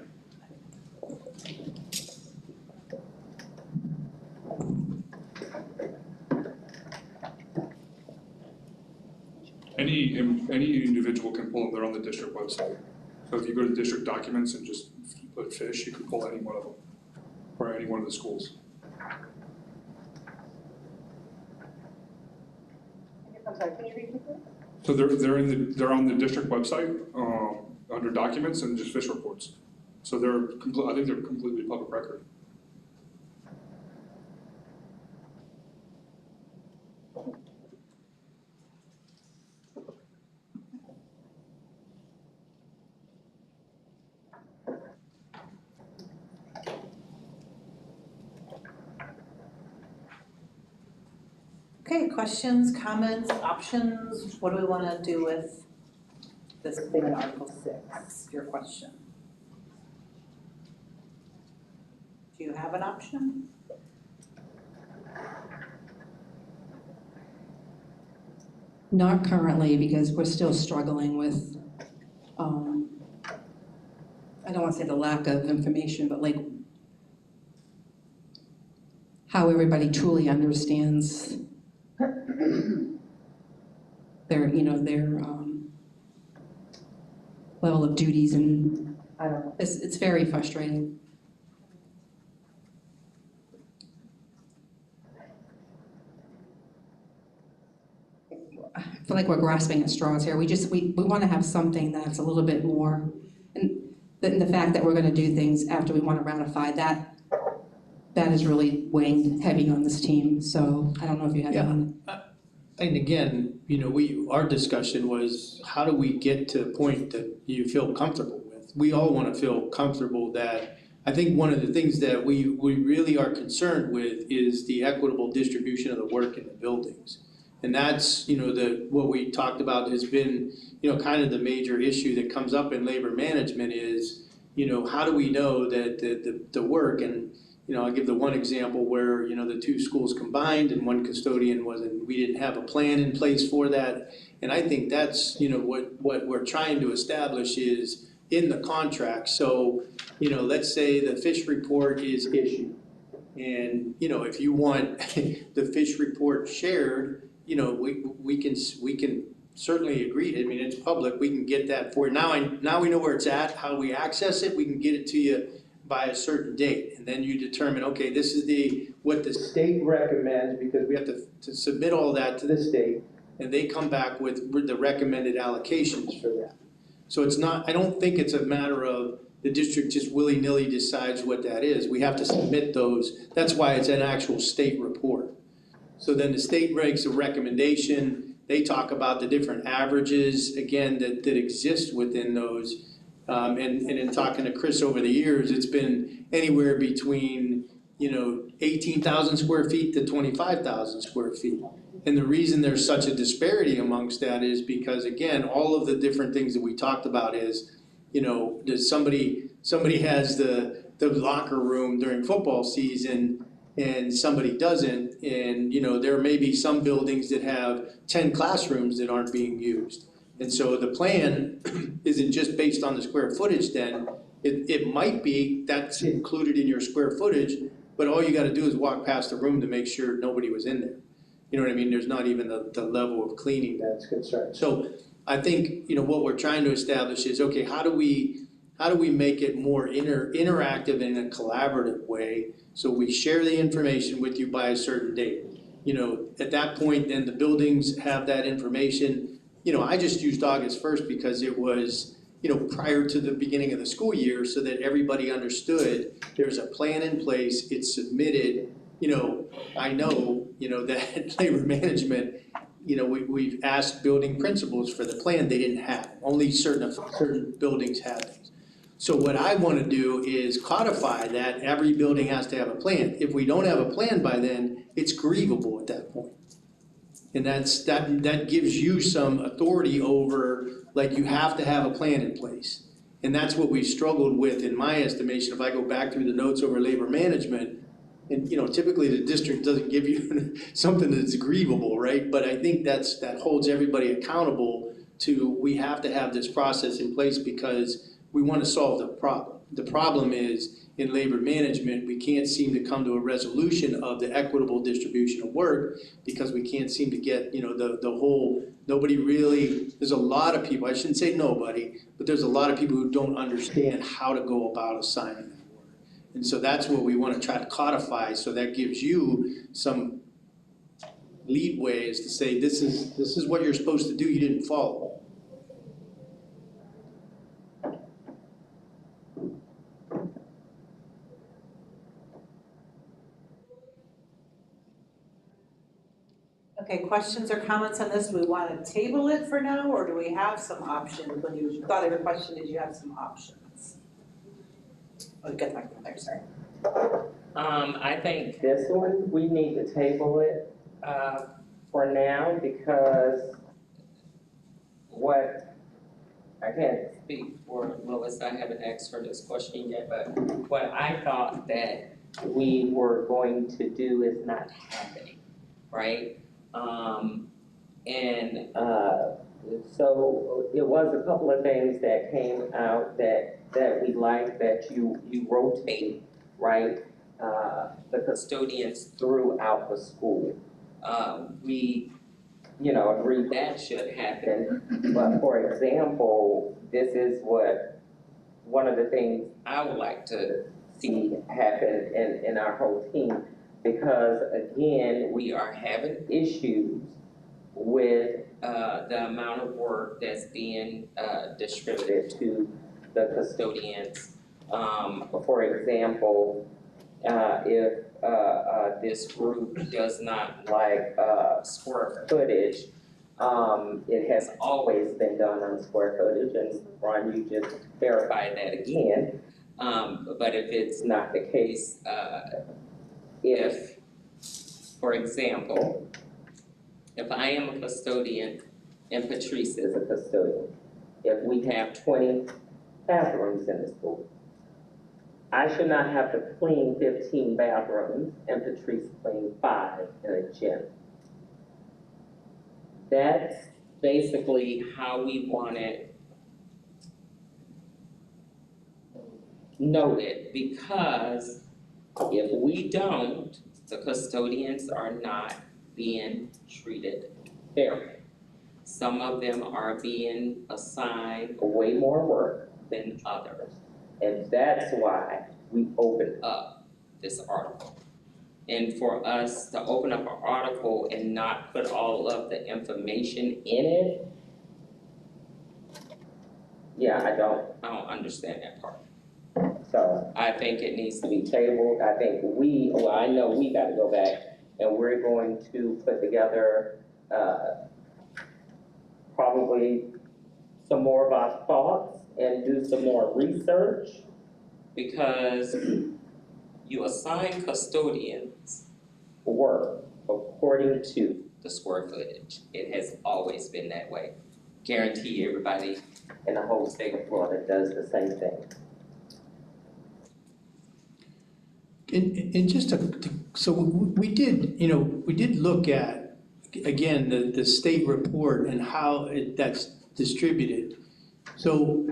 Any individual can pull them, they're on the district website. So if you go to district documents and just put fish, you can pull any one of them, or any one of the schools. I'm sorry, can you repeat that? So they're on the district website, under documents and just fish reports. So I think they're completely public record. Okay, questions, comments, options? What do we want to do with this thing in Article 6? Your question. Do you have an option? Not currently, because we're still struggling with, I don't want to say the lack of information, but like how everybody truly understands their level of duties, and I don't know, it's very frustrating. I feel like we're grasping at straws here. We want to have something that's a little bit more, and the fact that we're going to do things after we want to ratify that is really weighing heavy on this team. So I don't know if you have any. And again, our discussion was, how do we get to a point that you feel comfortable with? We all want to feel comfortable that, I think one of the things that we really are concerned with is the equitable distribution of the work in the buildings. And that's, what we talked about has been, kind of the major issue that comes up in labor management is, how do we know that the work, and I'll give the one example where, the two schools combined and one custodian we didn't have a plan in place for that. And I think that's, what we're trying to establish is in the contract. So, let's say the fish report is issued. And, if you want the fish report shared, we can certainly agree. I mean, it's public, we can get that for you. Now we know where it's at, how we access it, we can get it to you by a certain date. And then you determine, okay, this is what the state recommends, because we have to submit all that to the state, and they come back with the recommended allocations for that. So it's not, I don't think it's a matter of the district just willy-nilly decides what that is. We have to submit those. That's why it's an actual state report. So then the state makes a recommendation. They talk about the different averages, again, that exist within those. And in talking to Chris over the years, it's been anywhere between, 18,000 square feet to 25,000 square feet. And the reason there's such a disparity amongst that is because, again, all of the different things that we talked about is, does somebody has the locker room during football season and somebody doesn't, and, there may be some buildings that have 10 classrooms that aren't being used. And so the plan isn't just based on the square footage then, it might be that's included in your square footage, but all you gotta do is walk past the room to make sure nobody was in there. You know what I mean? There's not even the level of cleaning that's concerned. So I think, what we're trying to establish is, okay, how do we make it more interactive in a collaborative way, so we share the information with you by a certain date. At that point, then the buildings have that information. I just used August 1st because it was, prior to the beginning of the school year, so that everybody understood there's a plan in place, it's submitted. I know, that labor management, we've asked building principals for the plan, they didn't have it. Only certain buildings have things. So what I want to do is codify that every building has to have a plan. If we don't have a plan by then, it's grievable at that point. And that gives you some authority over, like, you have to have a plan in place. And that's what we've struggled with, in my estimation, if I go back through the notes over labor management. And, typically the district doesn't give you something that's grievable, right? But I think that holds everybody accountable to, we have to have this process in place, because we want to solve the problem. The problem is, in labor management, we can't seem to come to a resolution of the equitable distribution of work because we can't seem to get, the whole, nobody really, there's a lot of people, I shouldn't say nobody, but there's a lot of people who don't understand how to go about assigning that work. And so that's what we want to try to codify, so that gives you some lead ways to say, this is what you're supposed to do, you didn't follow. Okay, questions or comments on this? Do we want to table it for now, or do we have some options? When you thought of your question, did you have some options? Oh, get back there, sorry. I think this one, we need to table it, for now, because I can't speak for Lois, I haven't asked her this question yet, but what I thought that we were going to do is not happening, right? So it was a couple of things that came out that we like, that you rotate, right? The custodians throughout the school. We, agreed that should happen, but for example, this is one of the things I would like to see happen in our whole team, because again, we are having issues with the amount of work that's being distributed to the custodians. For example, if this group does not like square footage, it has always been done on square footage, and Ron, you just verified that again. But if it's not the case, if, for example, if I am a custodian and Patrice is a custodian, if we have 20 bathrooms in the school, I should not have to clean 15 bathrooms and Patrice clean 5 in a gym. That's basically how we want it noted, because if we don't, the custodians are not being treated fairly. Some of them are being assigned way more work than others. And that's why we opened up this article. And for us to open up an article and not put all of the information in it, yeah, I don't understand that part. So I think it needs to be tabled. I think I know we gotta go back and we're going to put together probably some more of our thoughts and do some more research, because you assign custodians work according to the square footage. It has always been that way. Guarantee everybody in the whole state of Florida does the same thing. And just so we did look at, again, the state report and how that's distributed. So,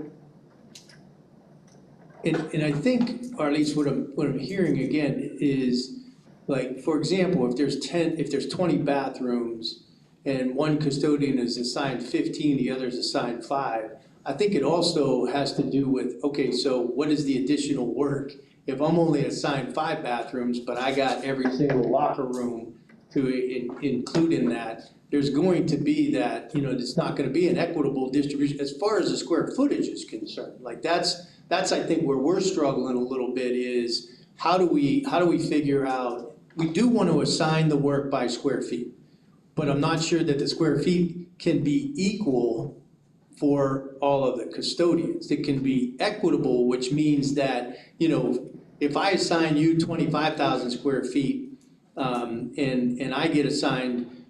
and I think, or at least what I'm hearing again is, like, for example, if there's 20 bathrooms and one custodian is assigned 15, the other is assigned 5, I think it also has to do with, okay, so what is the additional work? If I'm only assigned 5 bathrooms, but I got every single locker room to include in that, there's going to be that, it's not gonna be an equitable distribution as far as the square footage is concerned. Like that's I think where we're struggling a little bit is, how do we figure out, we do want to assign the work by square feet, but I'm not sure that the square feet can be equal for all of the custodians. It can be equitable, which means that, if I assign you 25,000 square feet, and I get assigned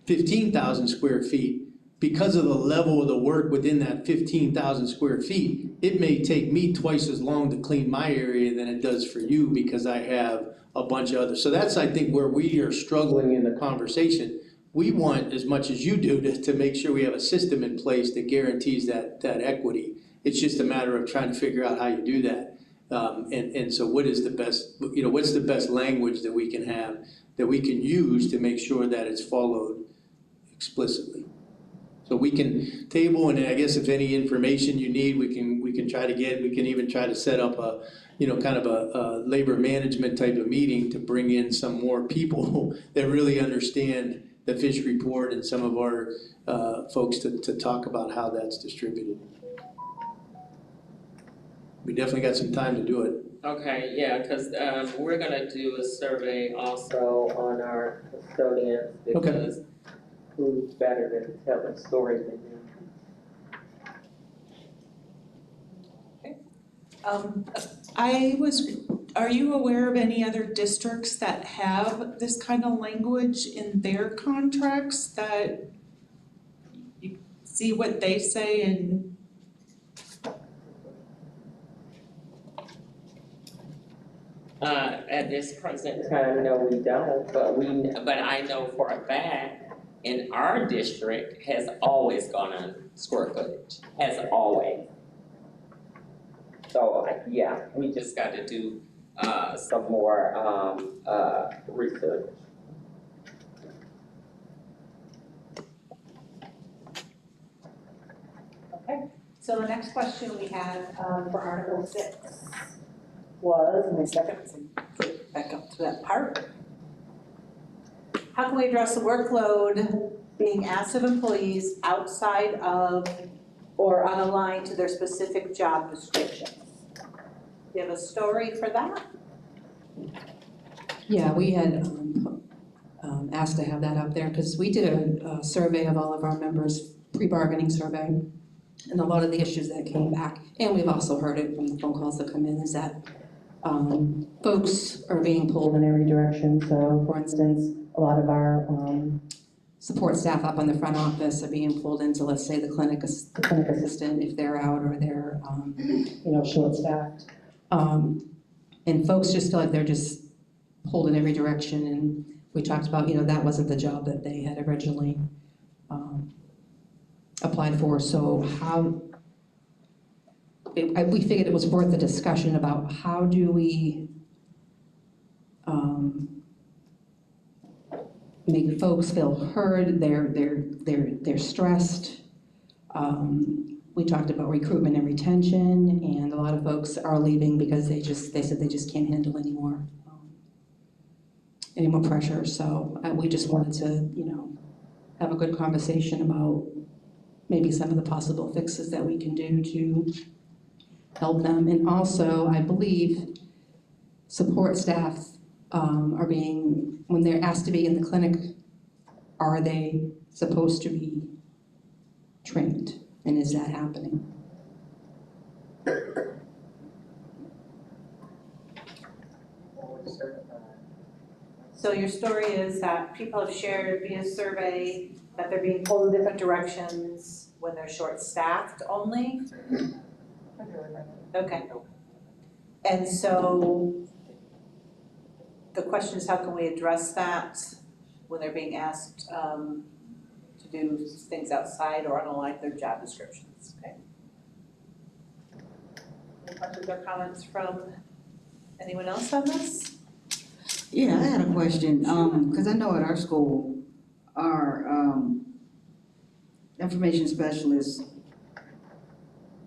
15,000 square feet, because of the level of the work within that 15,000 square feet, it may take me twice as long to clean my area than it does for you, because I have a bunch of others. So that's, I think, where we are struggling in the conversation. We want, as much as you do, to make sure we have a system in place that guarantees that equity. It's just a matter of trying to figure out how you do that. And so what is the best, what's the best language that we can have, that we can use to make sure that it's followed explicitly? So we can table, and I guess if any information you need, we can try to get, we can even try to set up a, kind of a labor management type of meeting to bring in some more people that really understand the fish report and some of our folks to talk about how that's distributed. We definitely got some time to do it. Okay, yeah, because we're gonna do a survey also on our custodians because who's better to tell the story than you? Are you aware of any other districts that have this kind of language in their contracts that you see what they say and? At this present time, no, we don't, but I know for a fact, in our district has always gone on square footage, has always. So, yeah, we just got to do some more research. Okay, so the next question we had for Article 6 was, give me a second, get back up to that part. How can we address the workload being asked of employees outside of or unaligned to their specific job descriptions? Do you have a story for that? Yeah, we had asked to have that up there because we did a survey of all of our members, pre-bargaining survey, and a lot of the issues that came back, and we've also heard it from the phone calls that come in, is that folks are being pulled in every direction. So for instance, a lot of our support staff up on the front office are being pulled into, let's say, the clinic assistant if they're out or they're short-staffed. And folks just feel like they're just pulled in every direction, and we talked about, that wasn't the job that they had originally applied for. So we figured it was worth a discussion about how do we make folks feel heard, they're stressed. We talked about recruitment and retention, and a lot of folks are leaving because they said they just can't handle any more pressure. So we just wanted to, have a good conversation about maybe some of the possible fixes that we can do to help them. And also, I believe support staff are being, when they're asked to be in the clinic, are they supposed to be trained? And is that happening? So your story is that people have shared via survey that they're being pulled in different directions when they're short-staffed only? Okay. And so the question is, how can we address that when they're being asked to do things outside or unlike their job descriptions? Okay. Any questions or comments from anyone else on this? Yeah, I had a question, because I know at our school, our information specialist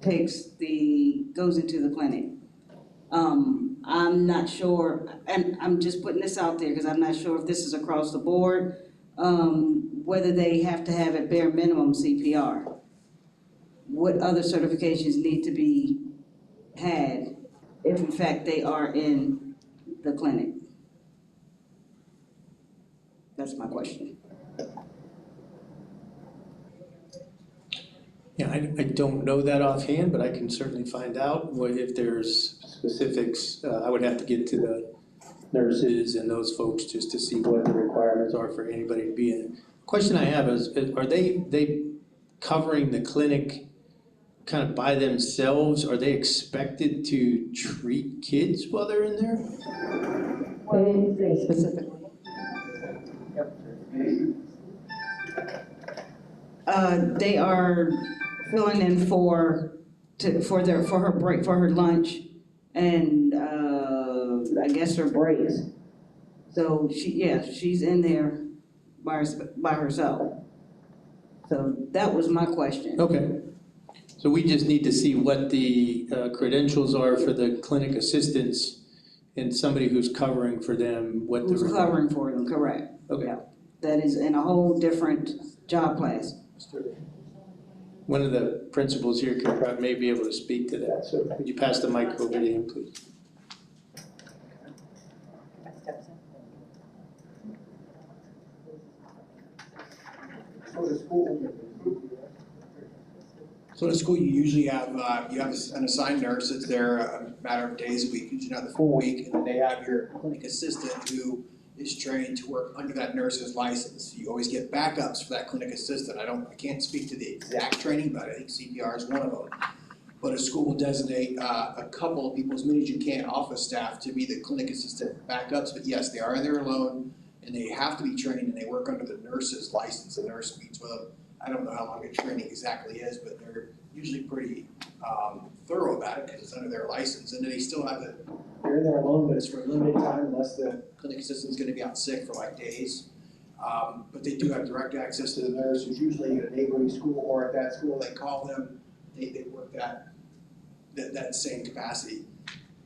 goes into the clinic. I'm not sure, and I'm just putting this out there because I'm not sure if this is across the board, whether they have to have at bare minimum CPR. What other certifications need to be had if in fact they are in the clinic? That's my question. Yeah, I don't know that offhand, but I can certainly find out if there's specifics. I would have to get to the nurses and those folks just to see what the requirements are for anybody to be in it. Question I have is are they covering the clinic kind of by themselves? Are they expected to treat kids while they're in there? They didn't say specifically. They are filling in for her break, for her lunch, and, I guess her breaks. So she's in there by herself. So that was my question. Okay. So we just need to see what the credentials are for the clinic assistants and somebody who's covering for them, what the. Who's covering for them, correct. Okay. Yeah. That is in a whole different job class. One of the principals here could probably may be able to speak to that, so could you pass the mic over to him, please? So in school, you usually have, an assigned nurse that's there a matter of days a week, usually not the full week, and then they have your clinic assistant who is trained to work under that nurse's license. You always get backups for that clinic assistant. I can't speak to the exact training, but I think CPR is one of them. But a school will designate a couple of people, as many as you can, office staff to be the clinic assistant backups. But yes, they are there alone, and they have to be trained, and they work under the nurse's license. The nurse meets with them. I don't know how long the training exactly is, but they're usually pretty thorough about it because it's under their license. And then they still have they're in there alone, but it's for a limited time unless the clinic assistant's gonna be out sick for like days. But they do have direct access to the nurse, who's usually at a neighboring school or at that school. They call them, they work that same capacity.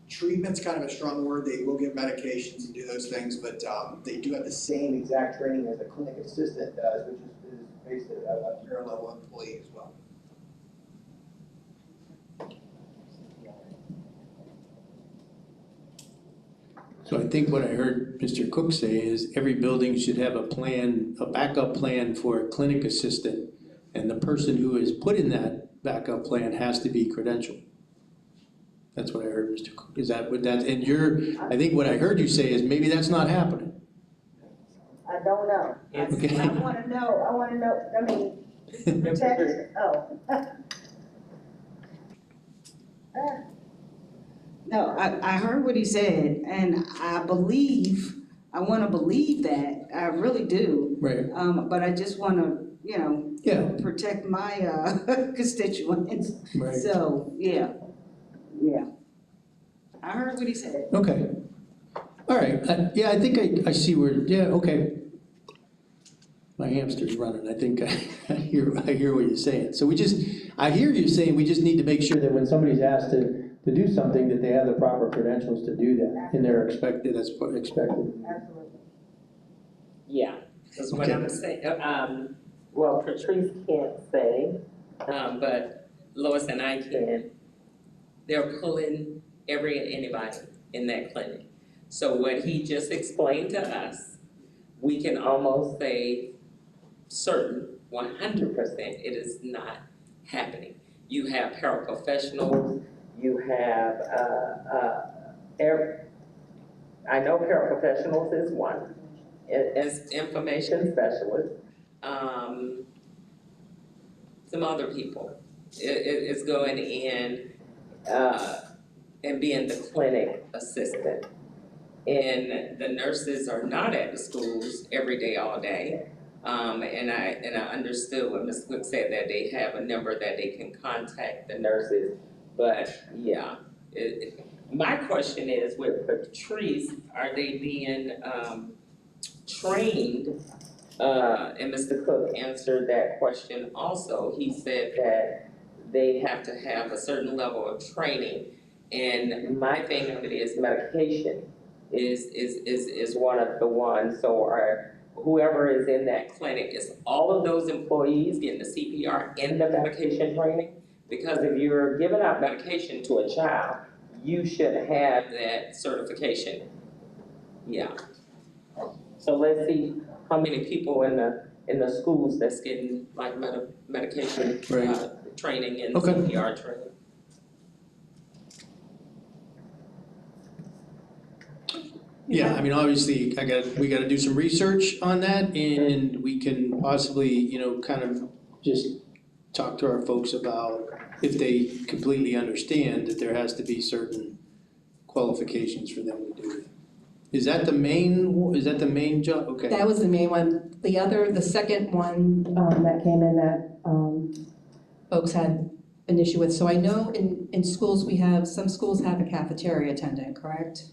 Treatment's kind of a strong word. They will give medications and do those things, but they do have the same exact training as a clinic assistant does, which is based at a parallel employee as well. So I think what I heard Mr. Cook say is every building should have a plan, a backup plan for a clinic assistant. And the person who is put in that backup plan has to be credentialed. That's what I heard, Mr. Cook. Is that what that, and I think what I heard you say is maybe that's not happening. I don't know. Okay. I wanna know, I mean, protect, oh. No, I heard what he said, and I wanna believe that, I really do. Right. But I just wanna, Yeah. protect my, constituents. Right. So, yeah. I heard what he said. Okay. All right. Yeah, I think I see where, yeah, okay. My hamster's running. I think I hear what you're saying. So I hear you saying we just need to make sure that when somebody's asked to do something, that they have the proper credentials to do that, and they're expected. Absolutely. Yeah, that's what I'm saying. Well, Patrice can't say, but Lois and I can. They're pulling every and anybody in that clinic. So what he just explained to us, we can almost say certain, 100%, it is not happening. You have paraprofessionals, you have, I know paraprofessionals is one, as information specialists, some other people. It's going in and being the clinic assistant. And the nurses are not at the schools every day, all day. And I understood what Ms. Cook said, that they have a number that they can contact the nurses. But yeah, my question is with Patrice, are they being trained? And Mr. Cook answered that question also. He said that they have to have a certain level of training. And my thing of it is medication is one of the ones. So whoever is in that clinic, is all of those employees getting the CPR in the medication training? Because if you're giving out medication to a child, you should have that certification. Yeah. So let's see how many people in the schools that's getting like medication training and Okay. CPR training. Yeah, I mean, obviously, we gotta do some research on that, and we can possibly, kind of just talk to our folks about if they completely understand that there has to be certain qualifications for them to do it. Is that the main job? Okay. That was the main one. The second one that came in that folks had an issue with. So I know in schools, some schools have a cafeteria attendant, correct?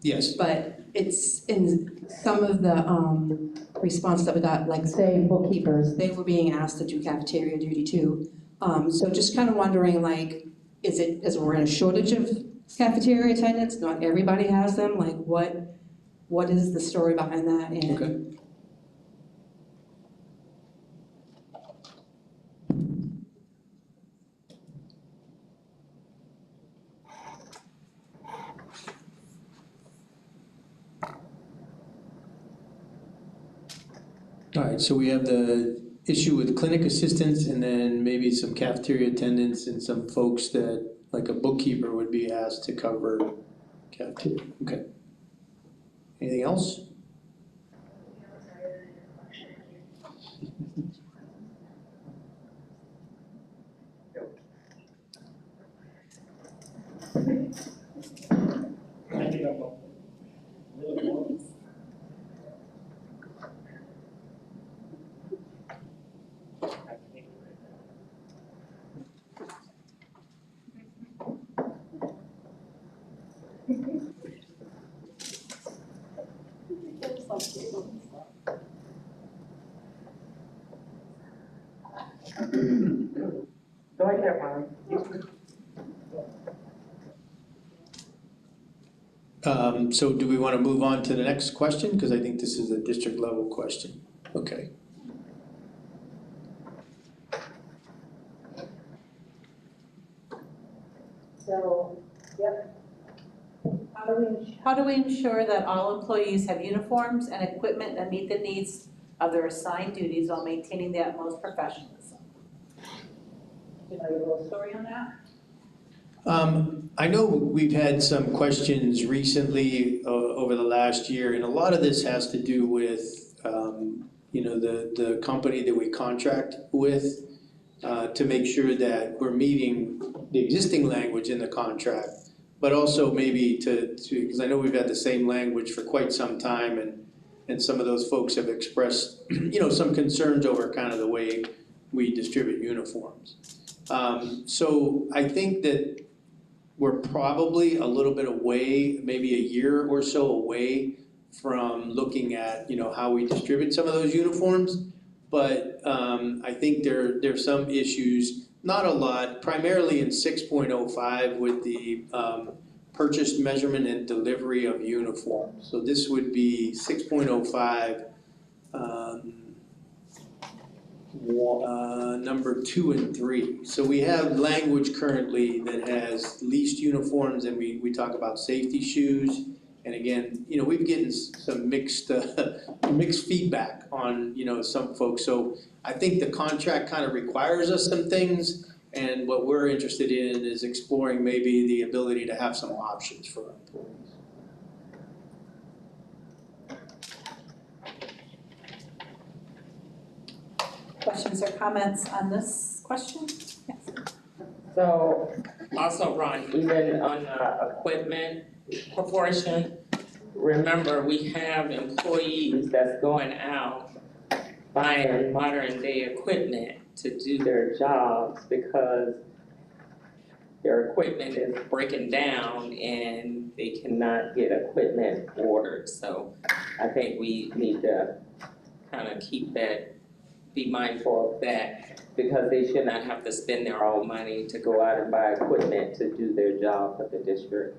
Yes. But it's in some of the responses that we got, like say bookkeepers, they were being asked to do cafeteria duty too. So just kind of wondering, like, is we're in a shortage of cafeteria attendants? Not everybody has them. Like, what is the story behind that? And Okay. All right, so we have the issue with clinic assistants and then maybe some cafeteria attendants and some folks that, like a bookkeeper would be asked to cover cafeteria. Okay. Anything else? Go ahead, Ron. So do we want to move on to the next question? Because I think this is a district level question. Okay. So, yep. How do we ensure that all employees have uniforms and equipment that meet the needs of their assigned duties while maintaining the utmost professionalism? You know your little story on that? I know we've had some questions recently over the last year, and a lot of this has to do with, the company that we contract with to make sure that we're meeting the existing language in the contract, but also maybe because I know we've had the same language for quite some time, and some of those folks have expressed, some concerns over kind of the way we distribute uniforms. So I think that we're probably a little bit away, maybe a year or so away from looking at, how we distribute some of those uniforms. But I think there's some issues, not a lot, primarily in 6.05 with the purchase, measurement, and delivery of uniforms. So this would be 6.05, number 2 and 3. So we have language currently that has leased uniforms, and we talk about safety shoes. And again, we've getting some mixed feedback on, some folks. So I think the contract kind of requires us some things, and what we're interested in is exploring maybe the ability to have some options for our employees. Questions or comments on this question? Yes. So, also, Ron, even on equipment proportion, remember, we have employees that's going out buying modern day equipment to do their jobs because their equipment is breaking down and they cannot get equipment ordered. So I think we need to kind of be mindful of that, because they should not have to spend their own money to go out and buy equipment to do their job for the district.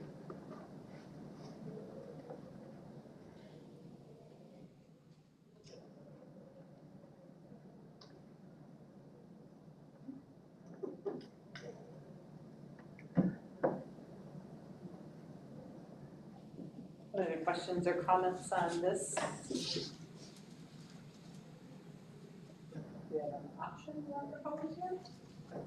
Other questions or comments on this? Do we have an option for proposal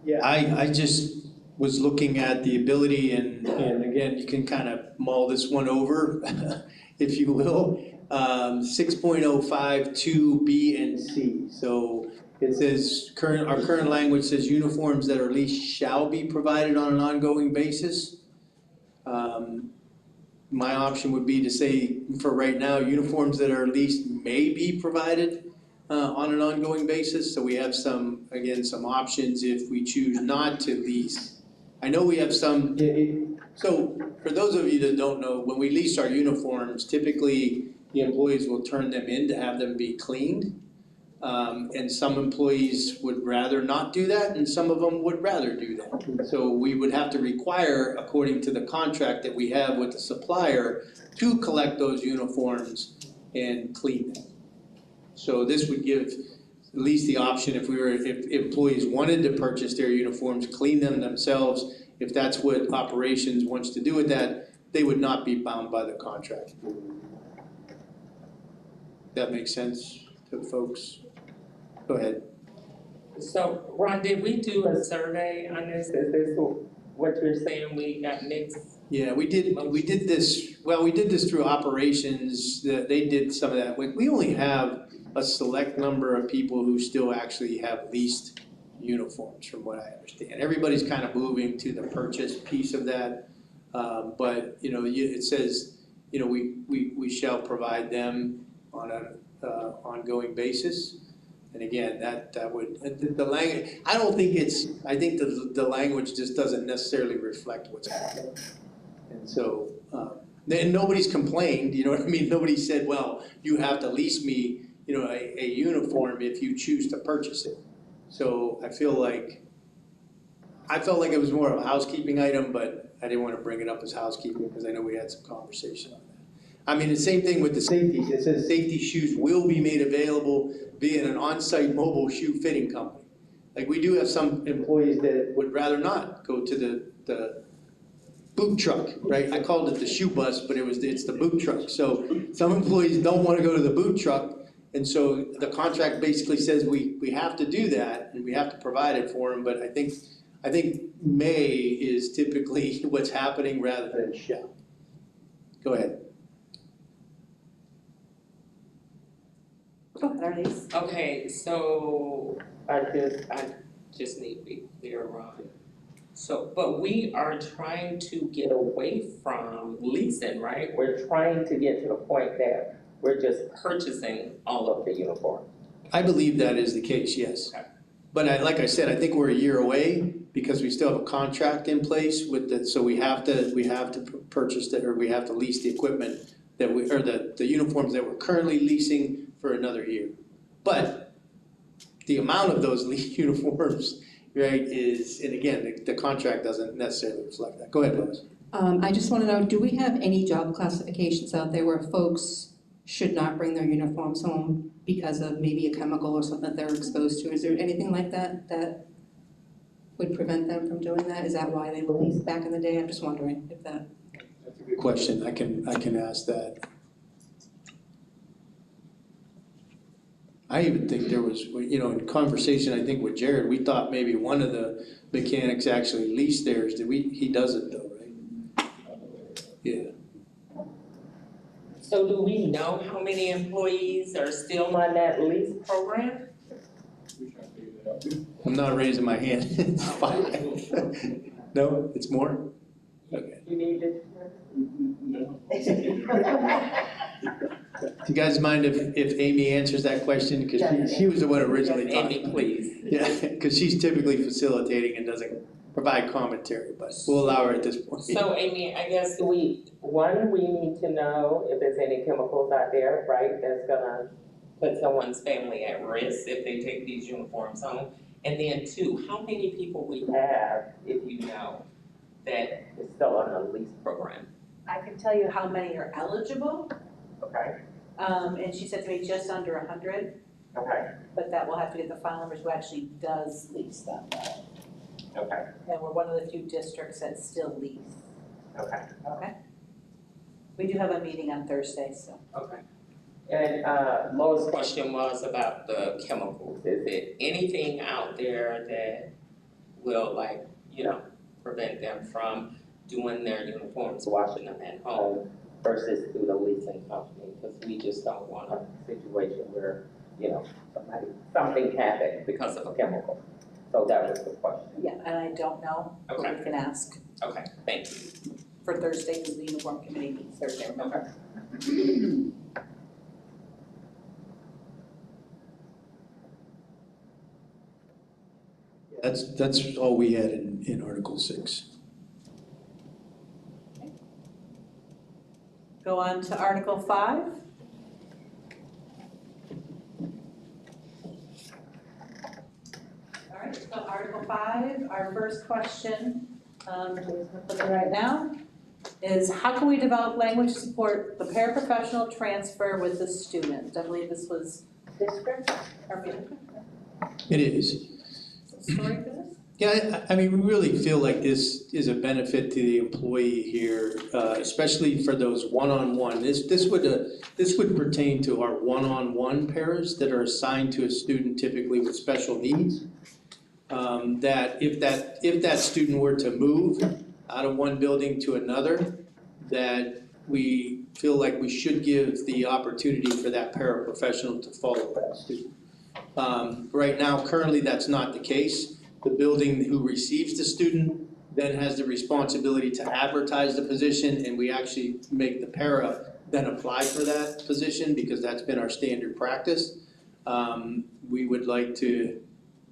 here? Yeah, I just was looking at the ability, and again, you can kind of mull this one over, if you will. 6.05 2B and C. So it says our current language says uniforms that are leased shall be provided on an ongoing basis. My option would be to say, for right now, uniforms that are leased may be provided on an ongoing basis, so we have some, again, some options if we choose not to lease. I know we have some, so for those of you that don't know, when we lease our uniforms, typically the employees will turn them in to have them be cleaned. And some employees would rather not do that, and some of them would rather do that. So we would have to require, according to the contract that we have with the supplier, to collect those uniforms and clean them. So this would give at least the option if employees wanted to purchase their uniforms, clean them themselves, if that's what operations wants to do with that, they would not be bound by the contract. That makes sense to folks? Go ahead. So, Ron, did we do a survey on this? Is this what you're saying we got mixed? Yeah, we did this, well, we did this through operations, they did some of that. We only have a select number of people who still actually have leased uniforms, from what I understand. Everybody's kind of moving to the purchase piece of that. But, you know, it says, you know, we shall provide them on an ongoing basis. And again, that would, the language, I don't think I think the language just doesn't necessarily reflect what's happening. And so, and nobody's complained, you know what I mean? Nobody said, well, you have to lease me, you know, a uniform if you choose to purchase it. So I felt like it was more of a housekeeping item, but I didn't want to bring it up as housekeeping because I know we had some conversation on that. I mean, the same thing with the safety. It says safety shoes will be made available via an on-site mobile shoe fitting company. Like, we do have some employees that would rather not go to the boot truck, right? I called it the shoe bus, but it's the boot truck. So some employees don't want to go to the boot truck, and so the contract basically says we have to do that and we have to provide it for them. But I think may is typically what's happening rather than shall. Go ahead. Go ahead, Arlise. Okay, so I just need to be clear, Ron. So, but we are trying to get away from leasing, right? We're trying to get to the point that we're just purchasing all of the uniforms. I believe that is the case, yes. Okay. But I, like I said, I think we're a year away because we still have a contract in place with the, so we have to purchase or we have to lease the equipment that or the uniforms that we're currently leasing for another year. But the amount of those leased uniforms, right, is, and again, the contract doesn't necessarily reflect that. Go ahead, Lois. I just want to know, do we have any job classifications out there where folks should not bring their uniforms home because of maybe a chemical or something that they're exposed to? Is there anything like that that would prevent them from doing that? Is that why they were leased back in the day? I'm just wondering if that. That's a good question. I can ask that. I even think there was, you know, in conversation, I think with Jared, we thought maybe one of the mechanics actually leased theirs. He doesn't though, right? Yeah. So do we know how many employees are still on that lease program? I'm not raising my hand. It's 5. No, it's more? Okay. You need it? Do you guys mind if Amy answers that question? Because she was the one originally talking. Amy, please. Yeah, because she's typically facilitating and doesn't provide commentary, but we'll allow her at this point. So Amy, I guess we need to know if there's any chemicals out there, right, that's gonna put someone's family at risk if they take these uniforms home. And then 2, how many people we have, if you know, that is still on a lease program? I can tell you how many are eligible, Okay, and she said to me just under 100, okay, but that will have to get the final numbers who actually does lease them. okay, And we're one of the few districts that still lease, okay, okay? We do have a meeting on Thursday, so. okay. And Laura's question was about the chemicals. Is there anything out there that will, like, you know, prevent them from doing their uniforms, washing them at home versus through the leasing company? Because we just don't want a situation where, you know, something happened because of a chemical. So that was the question. Yeah, and I don't know, but Okay. we can ask Okay, thank you. for Thursday, because the uniform committee meets Thursday, remember? That's all we had in Article 6. Go on to Article 5. All right, so Article 5, our first question, right now, is how can we develop language to support the paraprofessional transfer with the student? I believe this was district, or It is. story for this? Yeah, I mean, we really feel like this is a benefit to the employee here, especially for those one-on-one. This would pertain to our one-on-one pairs that are assigned to a student typically with special needs. That if that student were to move out of one building to another, that we feel like we should give the opportunity for that paraprofessional to follow that student. Right now, currently, that's not the case. The building who receives the student then has the responsibility to advertise the position, and we actually make the para then apply for that position because that's been our standard practice. We would like to,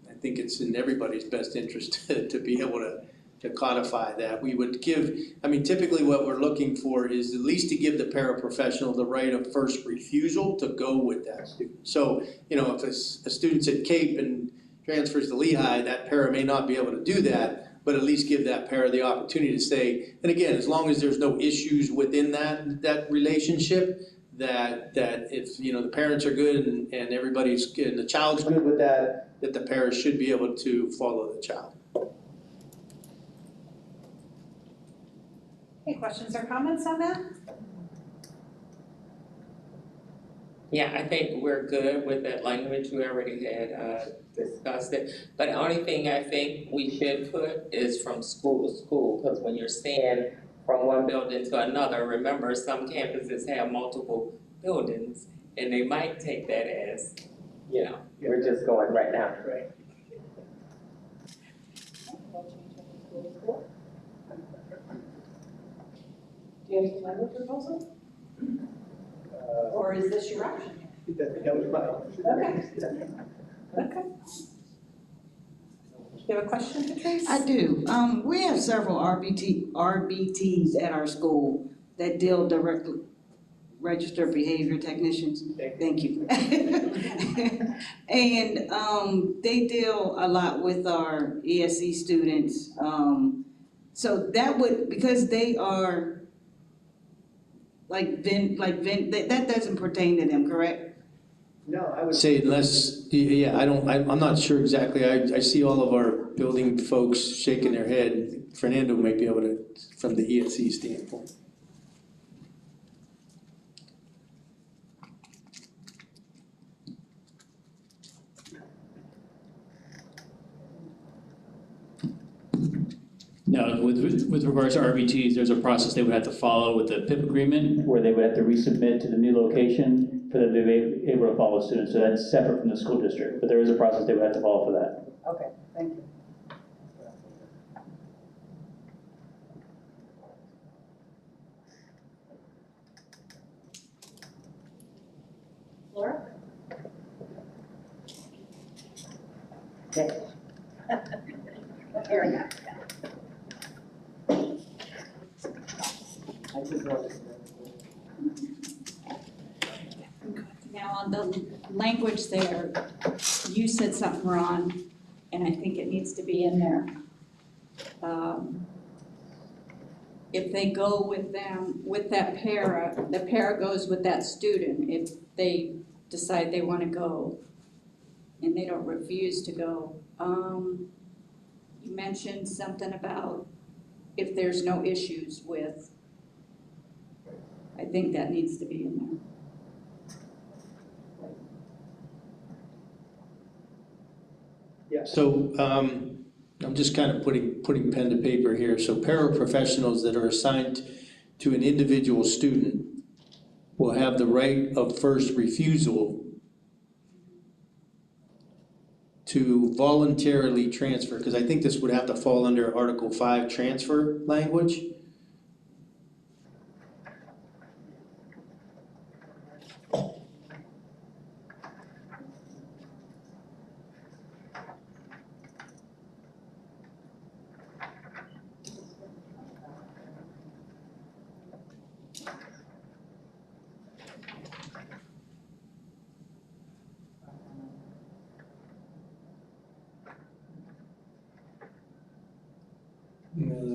I think it's in everybody's best interest to be able to codify that. We would give, I mean, typically what we're looking for is at least to give the paraprofessional the right of first refusal to go with that student. So, you know, if a student's at Cape and transfers to Lehigh, that para may not be able to do that, but at least give that para the opportunity to stay. And again, as long as there's no issues within that relationship, that if, you know, the parents are good and everybody's good, and the child's good with that the para should be able to follow the child. Any questions or comments on that? Yeah, I think we're good with that language. We already had discussed it. But the only thing I think we should put is from school to school, because when you're staying from one building to another, remember some campuses have multiple buildings, and they might take that as, you know, we're just going right now. Right. Do you have some language proposal? Or is this your option? That was my Okay. Okay. You have a question, Patrice? I do. We have several RBTs at our school that deal directly, registered behavior technicians. Thank you. And they deal a lot with our ESE students. So that would, because they are that doesn't pertain to them, correct? No, I would Say unless, yeah, I'm not sure exactly. I see all of our building folks shaking their head. Fernando might be able to, from the ESE standpoint. No, with regards to RBTs, there's a process they would have to follow with the PIP agreement where they would have to resubmit to the new location for them to be able to follow students. So that's separate from the school district, but there is a process they would have to follow for that. Okay, thank you. Laura? Here we go. Now, on the language there, you said something wrong, and I think it needs to be in there. If they go with them, with that para, the para goes with that student. If they decide they want to go and they don't refuse to go. You mentioned something about if there's no issues with, I think that needs to be in there. So I'm just kind of putting pen to paper here. So paraprofessionals that are assigned to an individual student will have the right of first refusal to voluntarily transfer, because I think this would have to fall under Article 5 transfer language.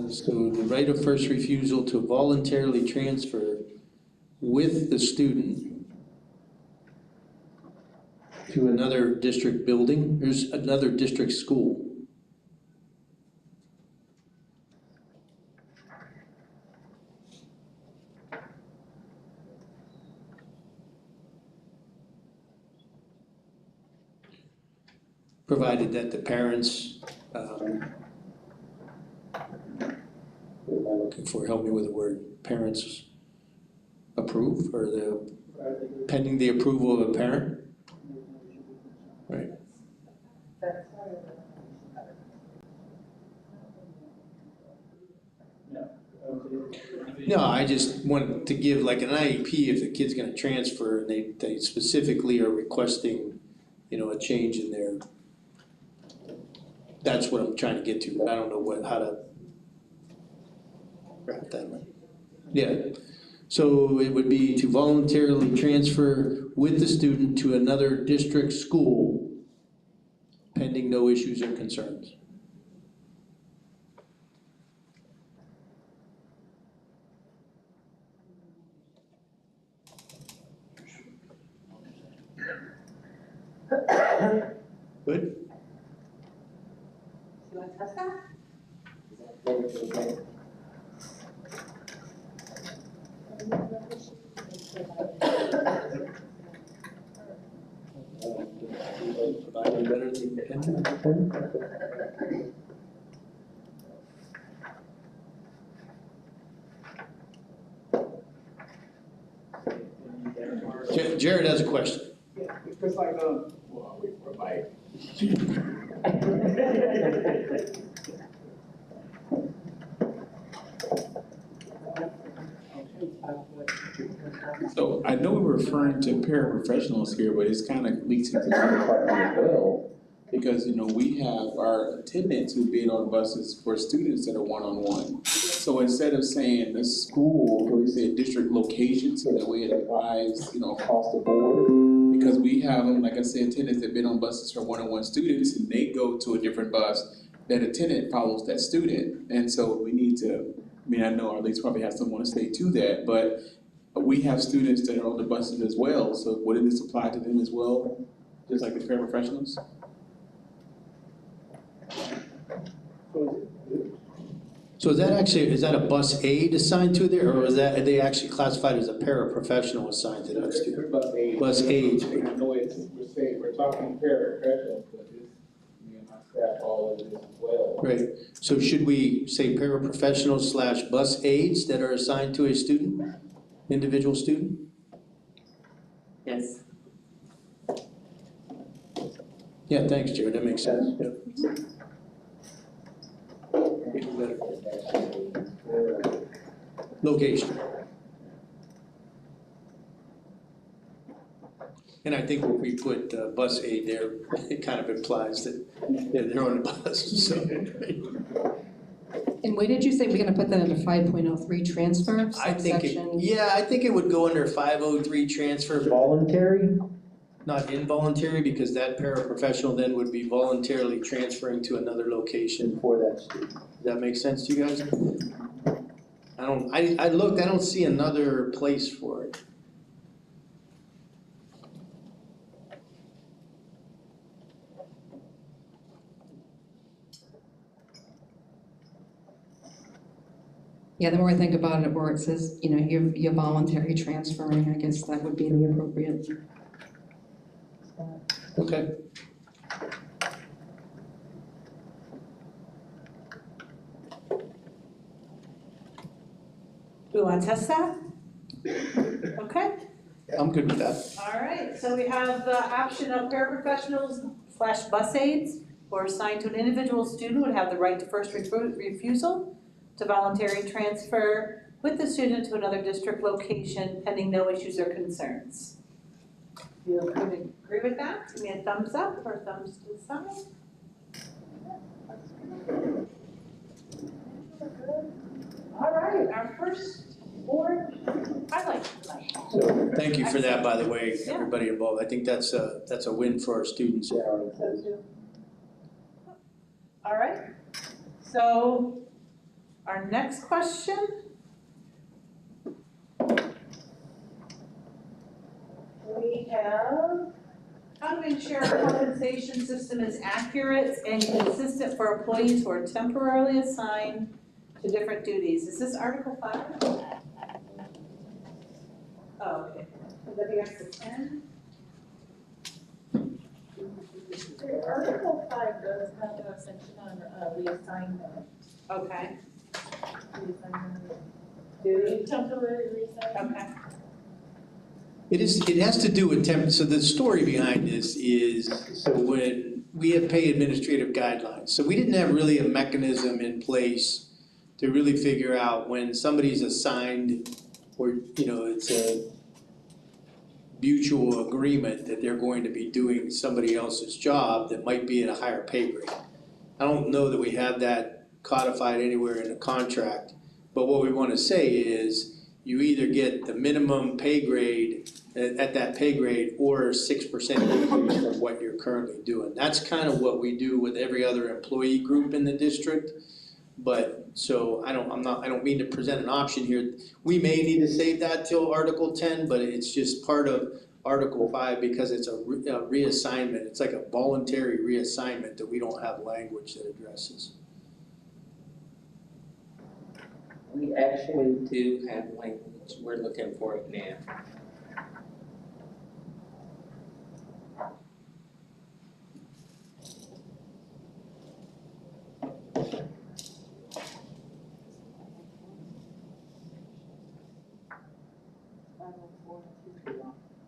So the right of first refusal to voluntarily transfer with the student to another district building, there's another district school. Provided that the parents, what am I looking for, help me with the word, parents approve, or the, pending the approval of a parent? Right. No, I just wanted to give like an IEP if the kid's gonna transfer and they specifically are requesting, a change in their, that's what I'm trying to get to, but I don't know how to wrap that up. Yeah, so it would be to voluntarily transfer with the student to another district school pending no issues or concerns. Good? You want to test that? Better than Jared has a question. Yeah, because like, well, I'll wait for a mic. So I know we're referring to paraprofessionals here, but it's kind of leaks into my department as well. Because, we have our attendants who bid on buses for students that are one-on-one. So instead of saying the school, can we say a district location so that way it applies, across the board? Because we have, like I said, attendants that bid on buses for one-on-one students and they go to a different bus. That attendant follows that student. And so we need to, I know our leads probably have someone to say to that, but we have students that are on the buses as well. So wouldn't this apply to them as well, just like the paraprofessionals? So is that a bus aide assigned to there, or are they actually classified as a paraprofessional assigned to that student? Bus aide. I know we're talking paraprofessionals, but me and my staff all of this as well. Right, so should we say paraprofessionals / bus aides that are assigned to a student, individual student? Yes. Yeah, thanks, Jared, that makes sense, yeah. Location. And I think when we put bus aid there, it kind of implies that they're on the bus, so. And where did you say we're gonna put that under 5.03 transfer I think subsection? I think it would go under 503 transfer. Voluntary? Not involuntary, because that paraprofessional then would be voluntarily transferring to another location for that student. Does that make sense to you guys? I looked, I don't see another place for it. Yeah, the more I think about it, where it says, you're voluntary transferring, I guess that would be the appropriate. Okay. Do we want to test that? Okay. I'm good with that. All right, so we have the option of paraprofessionals / bus aides who are assigned to an individual student would have the right to first refusal to voluntary transfer with the student to another district location pending no issues or concerns. Do you agree with that? Give me a thumbs up or thumbs to the side. All right, our first board highlight tonight. So thank you for that, by the way, everybody involved. I think that's a win for our students. All right, so Our next question. We have, how to ensure our compensation system is accurate and consistent for employees who are temporarily assigned to different duties. Is this Article 5? Oh, okay. Would that be Article 10? Article 5 does have a section on reassignment. Okay. Duty, temporary reassignment. Okay. It has to do with so the story behind this is, so when we have pay administrative guidelines, so we didn't have really a mechanism in place to really figure out when somebody's assigned, or, it's a mutual agreement that they're going to be doing somebody else's job that might be at a higher pay grade. I don't know that we have that codified anywhere in the contract, but what we want to say is you either get the minimum pay grade at that pay grade or 6% increase from what you're currently doing. That's kind of what we do with every other employee group in the district. But, so I don't mean to present an option here. We may need to save that till Article 10, but it's just part of Article 5 because it's a reassignment. It's like a voluntary reassignment that we don't have language that addresses. We actually do have language, we're looking for it now.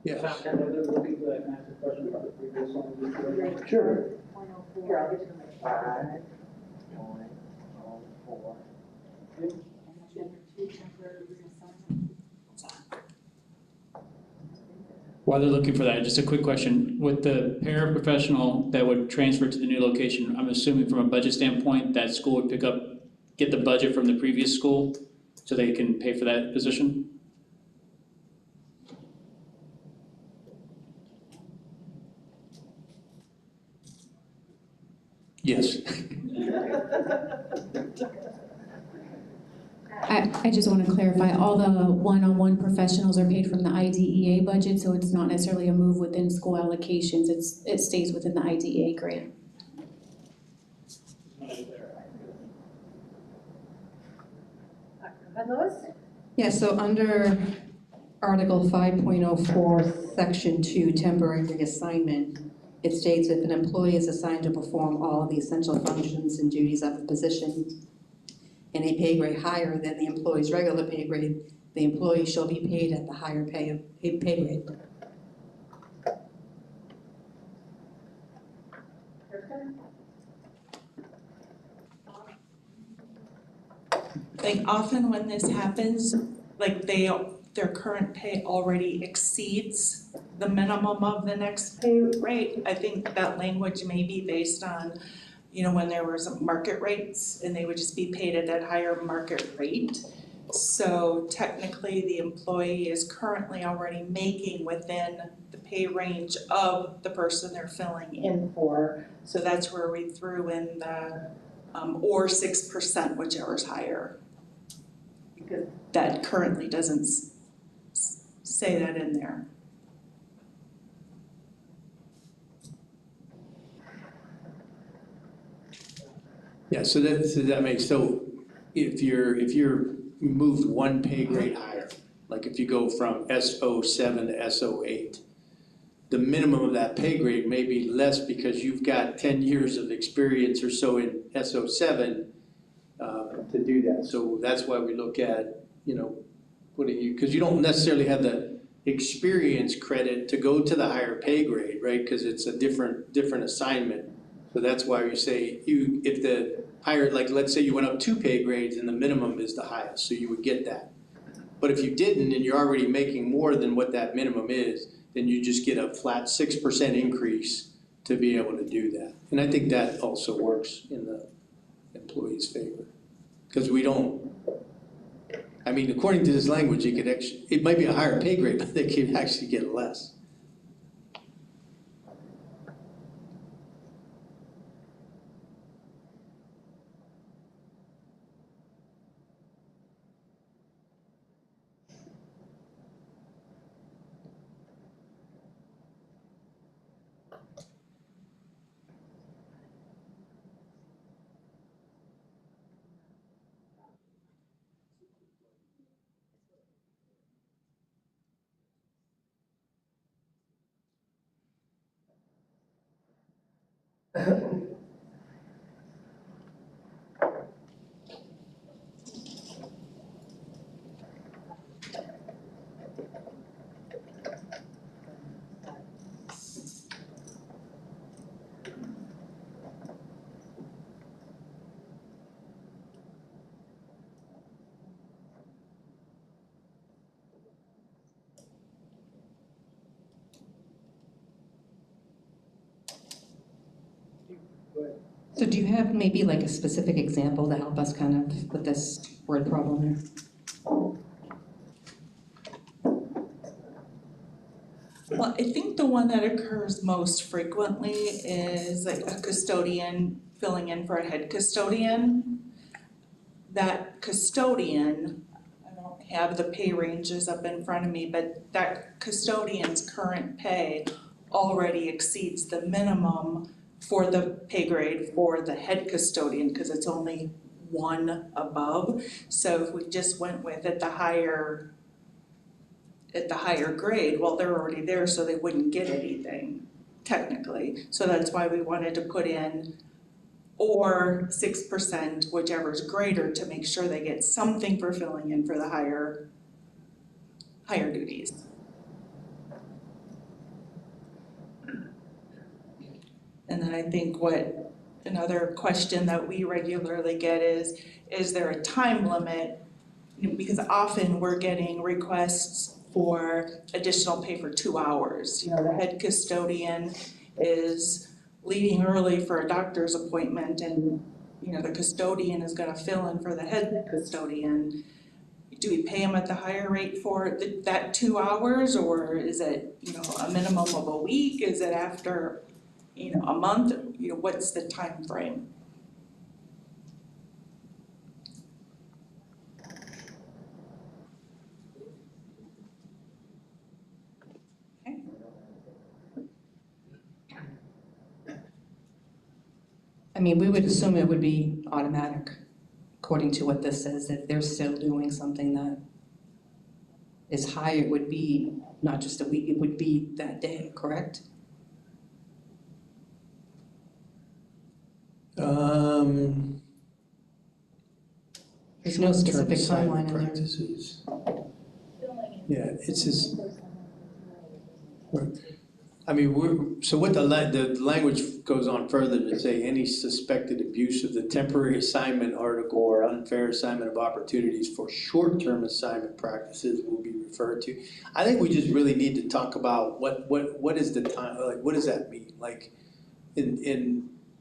Yes. Would be good, can I ask a question about the previous one? Sure. Here, I'll get you my. 5.04. While they're looking for that, just a quick question. With the paraprofessional that would transfer to the new location, I'm assuming from a budget standpoint, that school would get the budget from the previous school so they can pay for that position? Yes. I just want to clarify, all the one-on-one professionals are paid from the IDEA budget, so it's not necessarily a move within school allocations, it stays within the IDEA grant. Lois? Yeah, so under Article 5.04, Section 2, temporary reassignment, it states if an employee is assigned to perform all of the essential functions and duties of a position in a pay grade higher than the employee's regular pay grade, the employee shall be paid at the higher pay grade. Like often when this happens, like their current pay already exceeds the minimum of the next pay rate. I think that language may be based on, when there was market rates and they would just be paid at that higher market rate. So technically the employee is currently already making within the pay range of the person they're filling in for. So that's where we threw in the or 6%, whichever is higher. Because that currently doesn't say that in there. Yeah, so that makes, so if you're moved one pay grade higher, like if you go from SO7 to SO8, the minimum of that pay grade may be less because you've got 10 years of experience or so in SO7 to do that. So that's why we look at, putting you, because you don't necessarily have the experience credit to go to the higher pay grade, right? Because it's a different assignment. So that's why we say if the higher, like let's say you went up 2 pay grades and the minimum is the highest, so you would get that. But if you didn't and you're already making more than what that minimum is, then you just get a flat 6% increase to be able to do that. And I think that also works in the employee's favor. Because according to this language, it might be a higher pay grade, but they could actually get less. So do you have maybe like a specific example to help us kind of with this word problem here? Well, I think the one that occurs most frequently is like a custodian filling in for a head custodian. That custodian, I don't have the pay ranges up in front of me, but that custodian's current pay already exceeds the minimum for the pay grade for the head custodian, because it's only one above. So if we just went with at the higher grade, well, they're already there, so they wouldn't get anything technically. So that's why we wanted to put in or 6%, whichever is greater, to make sure they get something for filling in for the higher duties. And then I think what another question that we regularly get is there a time limit? Because often we're getting requests for additional pay for 2 hours. You know, the head custodian is leaving early for a doctor's appointment, and, you know, the custodian is gonna fill in for the head custodian. Do we pay them at the higher rate for that 2 hours, or is it, you know, a minimum of a week? Is it after, you know, a month? You know, what's the time frame? I mean, we would assume it would be automatic, according to what this says. If they're still doing something that is high, it would be not just a week, it would be that day, correct? There's no specific timeline in there. Practices. Yeah, it's just. I mean, so what the language goes on further to say any suspected abuse of the temporary assignment article or unfair assignment of opportunities for short-term assignment practices will be referred to. I think we just really need to talk about what is the time, like, what does that mean? Like,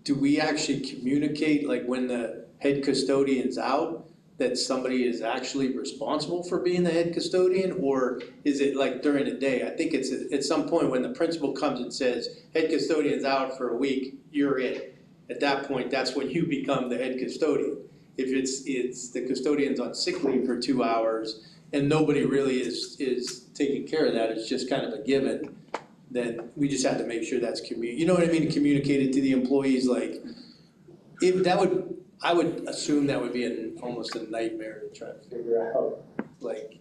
do we actually communicate, like, when the head custodian's out, that somebody is actually responsible for being the head custodian, or is it like during the day? I think it's at some point when the principal comes and says, head custodian's out for a week, you're in. At that point, that's when you become the head custodian. If it's the custodian's on sick leave for 2 hours and nobody really is taking care of that, it's just kind of a given, then we just have to make sure that's you know what I mean, communicated to the employees, like, if that would, I would assume that would be almost a nightmare to try to figure out, like,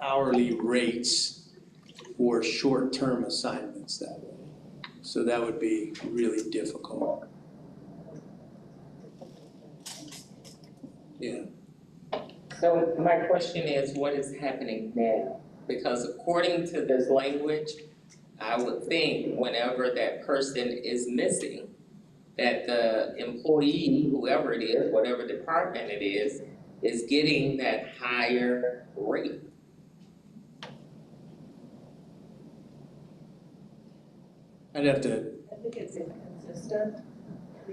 hourly rates for short-term assignments that way. So that would be really difficult. Yeah. So my question is, what is happening now? Because according to this language, I would think whenever that person is missing, that the employee, whoever it is, whatever department it is getting that higher rate. I'd have to. I think it's inconsistent.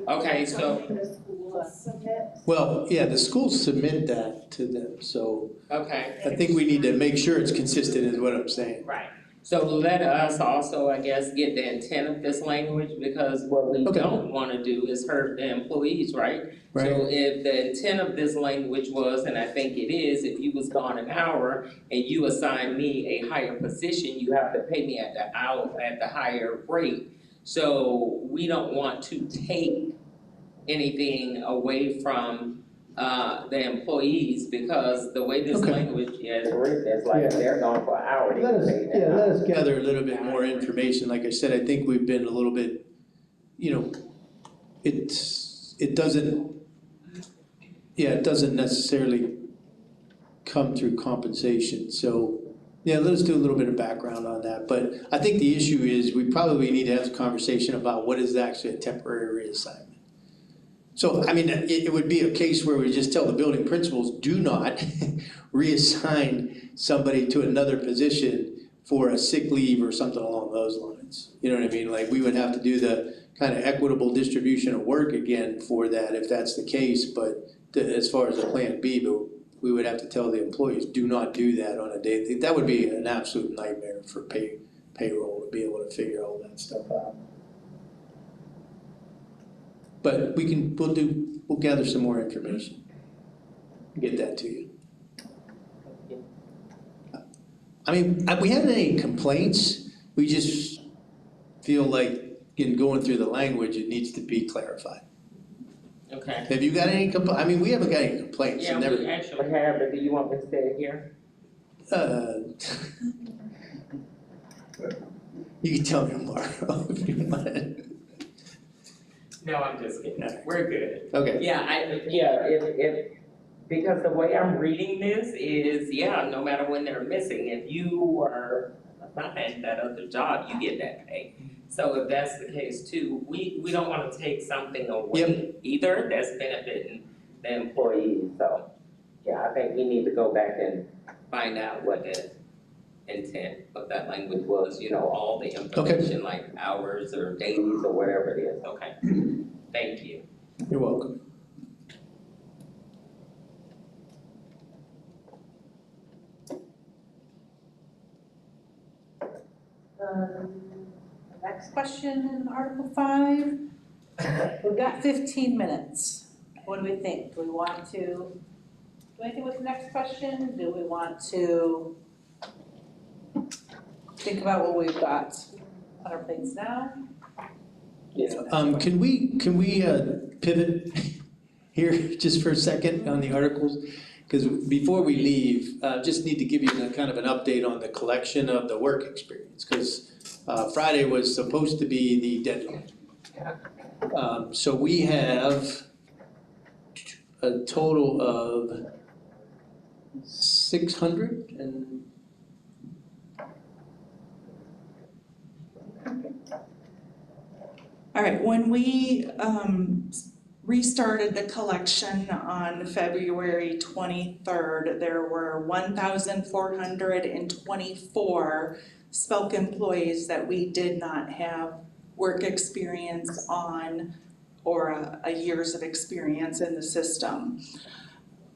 Okay, so. Something the school submits. Well, yeah, the schools submit that to them, so. Okay. I think we need to make sure it's consistent is what I'm saying. Right. So let us also, I guess, get the intent of this language, because what we don't wanna do is hurt the employees, right? Right. So if the intent of this language was, and I think it is, if you was gone an hour and you assign me a higher position, you have to pay me at the higher rate. So we don't want to take anything away from the employees, because the way this language is written, it's like they're gone for an hour. Let us gather a little bit more information. Like I said, I think we've been a little bit, you know, it doesn't necessarily come through compensation. So, yeah, let us do a little bit of background on that. But I think the issue is we probably need to have a conversation about what is actually a temporary reassignment. So, I mean, it would be a case where we just tell the building principals, do not reassign somebody to another position for a sick leave or something along those lines. You know what I mean? Like, we would have to do the kind of equitable distribution of work again for that, if that's the case, but as far as a plan B, but we would have to tell the employees, do not do that on a day. That would be an absolute nightmare for payroll to be able to figure all that stuff out. But we'll gather some more information, get that to you. I mean, we haven't any complaints, we just feel like in going through the language, it needs to be clarified. Okay. Have you got any I mean, we haven't got any complaints. Yeah, we actually have, but do you want me to say it here? You can tell me tomorrow if you want. No, I'm just kidding. We're good. Okay. Yeah, if because the way I'm reading this is, no matter when they're missing, if you are assigned that other job, you get that pay. So if that's the case too, we don't want to take something away either that's benefiting the employees. So, I think we need to go back and find out what the intent of that language was, all the information like hours or days or whatever it is. Okay, thank you. You're welcome. Next question in Article 5. We've got 15 minutes. What do we think? Do we want to do anything with the next question? Do we want to think about what we've got on our plates now? Can we pivot here just for a second on the articles? Because before we leave, just need to give you kind of an update on the collection of the work experience, because Friday was supposed to be the deadline. So we have a total of 600 and All right, when we restarted the collection on February 23rd, there were 1,424 SPALC employees that we did not have work experience on or a years of experience in the system.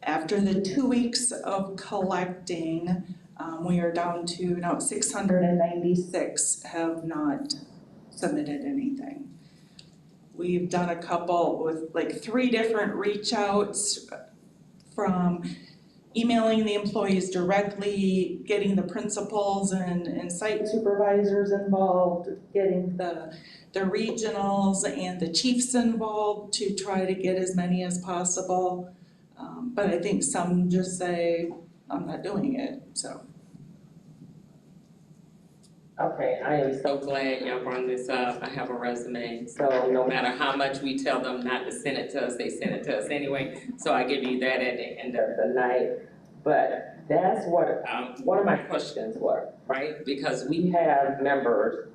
After the 2 weeks of collecting, we are down to now 696 have not submitted anything. We've done a couple with like 3 different reach outs, from emailing the employees directly, getting the principals and site supervisors involved, getting the regionals and the chiefs involved to try to get as many as possible. But I think some just say, I'm not doing it, so. Okay, I am so glad y'all brought this up. I have a resume, so no matter how much we tell them not to send it to us, they send it to us anyway. So I give you that at the end of the night. But that's what one of my questions were, right? Because we have members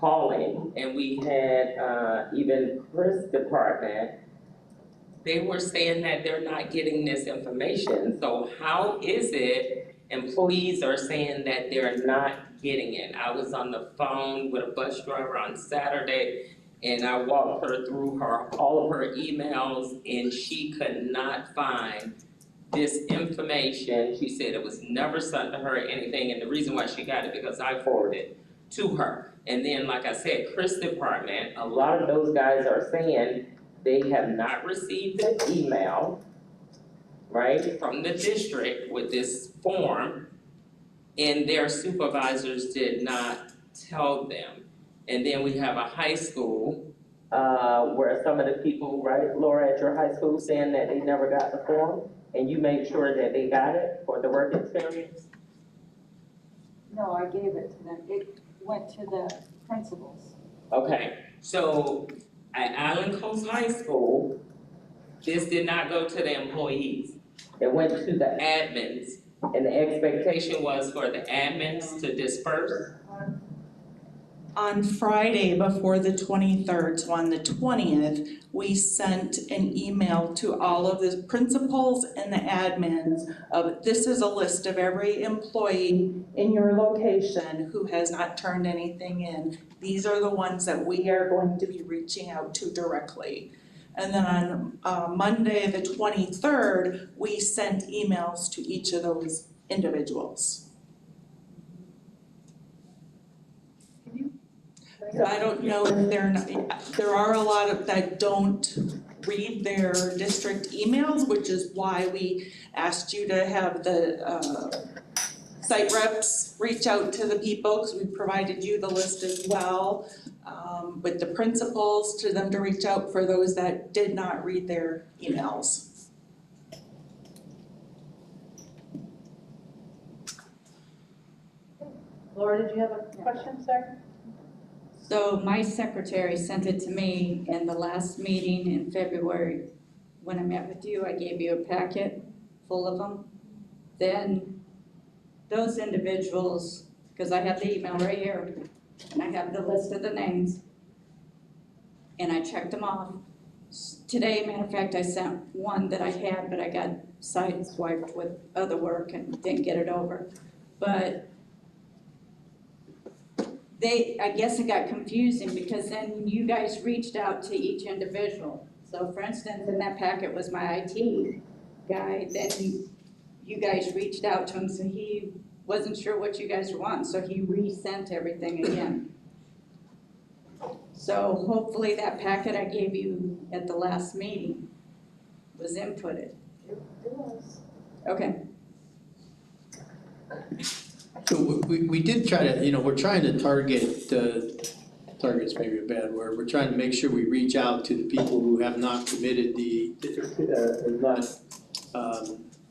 calling, and we had even Chris' department. They were saying that they're not getting this information. So how is it employees are saying that they're not getting it? I was on the phone with a bus driver on Saturday, and I walked her through all of her emails, and she could not find this information. She said it was never sent to her or anything, and the reason why she got it because I forwarded it to her. And then, like I said, Chris' department, a lot of those guys are saying they have not received an email, right, from the district with this form, and their supervisors did not tell them. And then we have a high school, where some of the people, right, Laura, at your high school saying that they never got the form, and you made sure that they got it for the work experience? No, I gave it to them. It went to the principals. Okay, so at Island Coast High School, this did not go to the employees. It went to the admins, and the expectation was for the admins to disperse. On Friday before the 23rd, so on the 20th, we sent an email to all of the principals and the admins of, this is a list of every employee in your location who has not turned anything in. These are the ones that we are going to be reaching out to directly. And then on Monday, the 23rd, we sent emails to each of those individuals. I don't know if there are a lot of that don't read their district emails, which is why we asked you to have the site reps reach out to the people, because we provided you the list as well, with the principals, to them to reach out for those that did not read their emails. Laura, did you have a question, sir? So my secretary sent it to me in the last meeting in February. When I met with you, I gave you a packet full of them. Then those individuals, because I have the email right here, and I have the list of the names, and I checked them off. Today, matter of fact, I sent one that I had, but I got sideswiped with other work and didn't get it over. But I guess it got confusing because then you guys reached out to each individual. So for instance, in that packet was my IT guy, then you guys reached out to him, so he wasn't sure what you guys want, so he resent everything again. So hopefully that packet I gave you at the last meeting was inputted. It was. Okay. So we did try to, we're trying to target's maybe a bad word, we're trying to make sure we reach out to the people who have not committed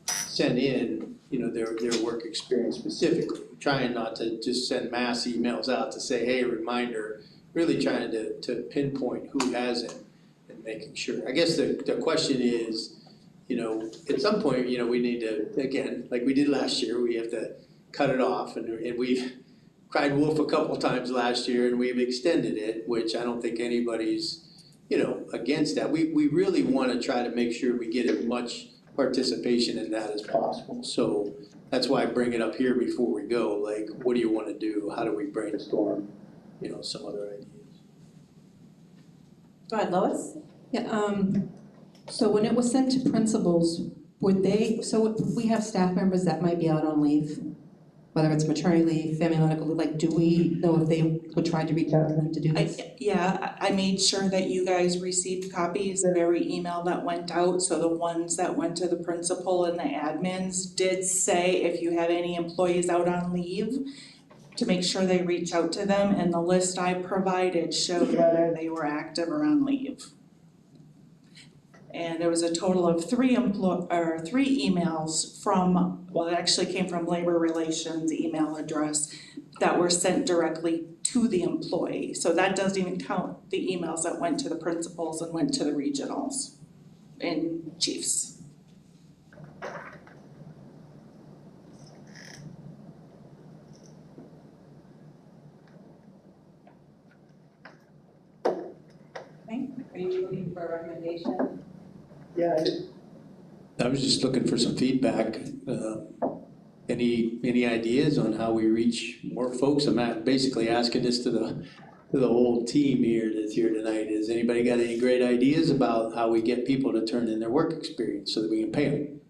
sent in, their work experience specifically. Trying not to just send mass emails out to say, hey, reminder, really trying to pinpoint who hasn't and making sure. I guess the question is, at some point, we need to, again, like we did last year, we have to cut it off, and we've cried wolf a couple times last year, and we've extended it, which I don't think anybody's, against that. We really want to try to make sure we get as much participation in that as possible. So that's why I bring it up here before we go, like, what do you want to do? How do we brainstorm, some other ideas? Go ahead, Lois. Yeah, so when it was sent to principals, so we have staff members that might be out on leave, whether it's maternity leave, family medical leave, like, do we know if they would try to reach out to them to do this? I made sure that you guys received copies of every email that went out, so the ones that went to the principal and the admins did say if you have any employees out on leave, to make sure they reach out to them, and the list I provided showed whether they were active or on leave. And there was a total of three emails from, well, it actually came from Labor Relations email address that were sent directly to the employee. So that doesn't even count the emails that went to the principals and went to the regionals and chiefs. Okay, are you looking for a recommendation? Yeah, I was just looking for some feedback. Any ideas on how we reach more folks? I'm basically asking this to the whole team here that's here tonight. Has anybody got any great ideas about how we get people to turn in their work experience so that we can pay them?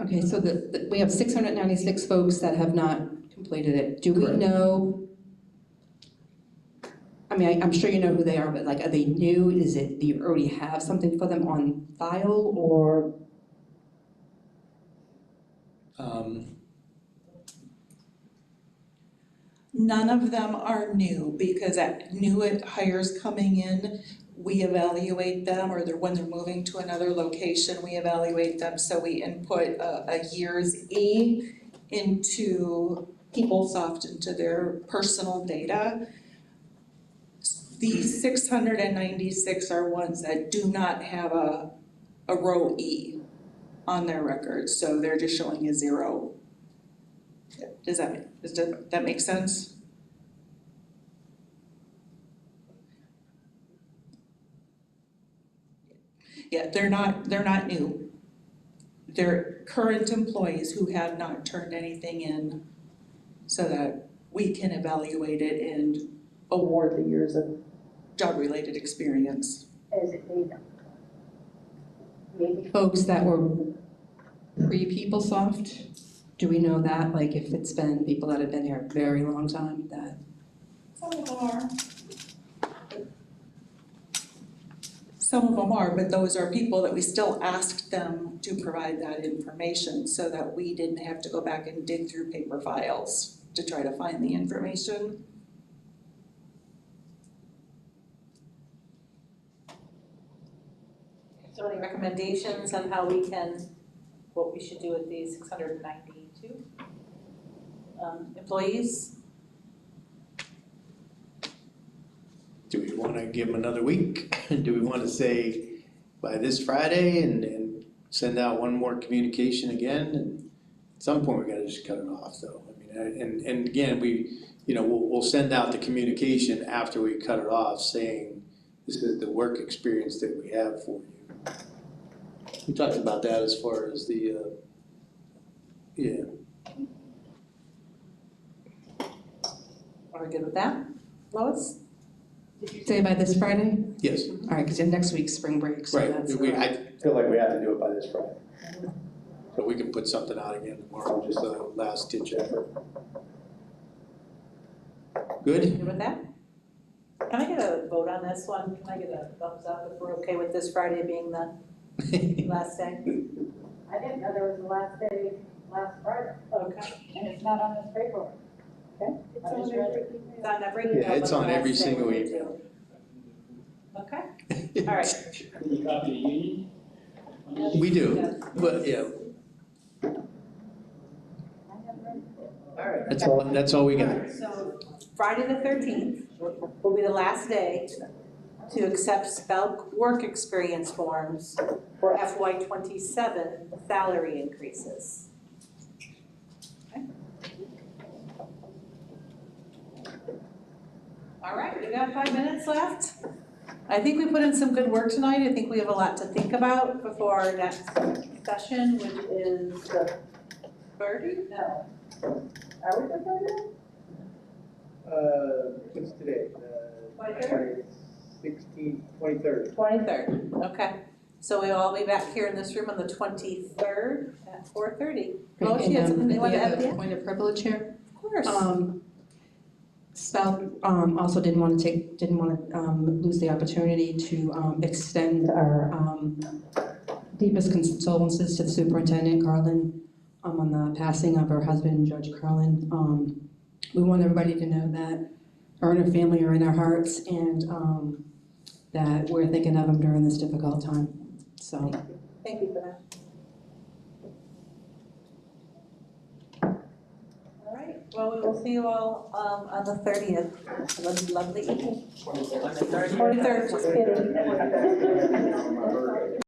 Okay, so we have 696 folks that have not completed it. Do we know, I mean, I'm sure you know who they are, but like, are they new? Is it, do you already have something for them on file, or? None of them are new, because at new hires coming in, we evaluate them, or when they're moving to another location, we evaluate them, so we input a year's E into PeopleSoft, into their personal data. These 696 are ones that do not have a row E on their records, so they're just showing a 0. Does that make sense? Yeah, they're not new. They're current employees who have not turned anything in so that we can evaluate it and award the years of job-related experience. As it may not. Maybe. Folks that were pre-PeopleSoft, do we know that? Like if it's been people that have been here a very long time that? Some of them are. Some of them are, but those are people that we still asked them to provide that information so that we didn't have to go back and dig through paper files to try to find the information. So any recommendations on how we can, what we should do with these 692 employees? Do we wanna give them another week? Do we wanna say by this Friday and send out one more communication again? And at some point, we gotta just cut it off though. I mean, and again, we'll send out the communication after we cut it off saying, this is the work experience that we have for you. We talked about that as far as the, yeah. Are we good with that? Lois? Did you say by this Friday? Yes. All right, because next week's spring break, so Right, that's. I feel like we have to do it by this Friday. So we can put something out again tomorrow, just a last ditch effort. Good? Good with that? Can I get a vote on this one? Can I get a thumbs up if we're okay with this Friday being the last day? I didn't know there was a last day last Friday, Okay. and it's not on this paperwork. Okay. I just read it. It's on every email. Yeah, it's but on the every last day single we do. email. Okay, all right. Can you copy the union? We do, but yeah, All right. that's all we got. So Friday the 13th will be the last day to accept SPALC work experience forms for FY27 salary increases. Okay. All right, we got 5 minutes left. I think we put in some good work tonight. I think we have a lot to think about before our next session, which is the 30th? No. Are we the 30th? What's today? 23rd? 23rd. 23rd, okay. So we'll all be back here in this room on the 23rd at 4:30. Lois, you had something you wanted to add at the end? Point of privilege here. Of course. SPALC also didn't want to lose the opportunity to extend our deepest condolences to the superintendent, Carlin, on the passing of her husband, Judge Carlin. We want everybody to know that her and her family are in our hearts and that we're thinking of them during this difficult time, so. Thank you for that. All right, well, we will see you all on the 30th. Have a lovely evening. 23rd, just kidding.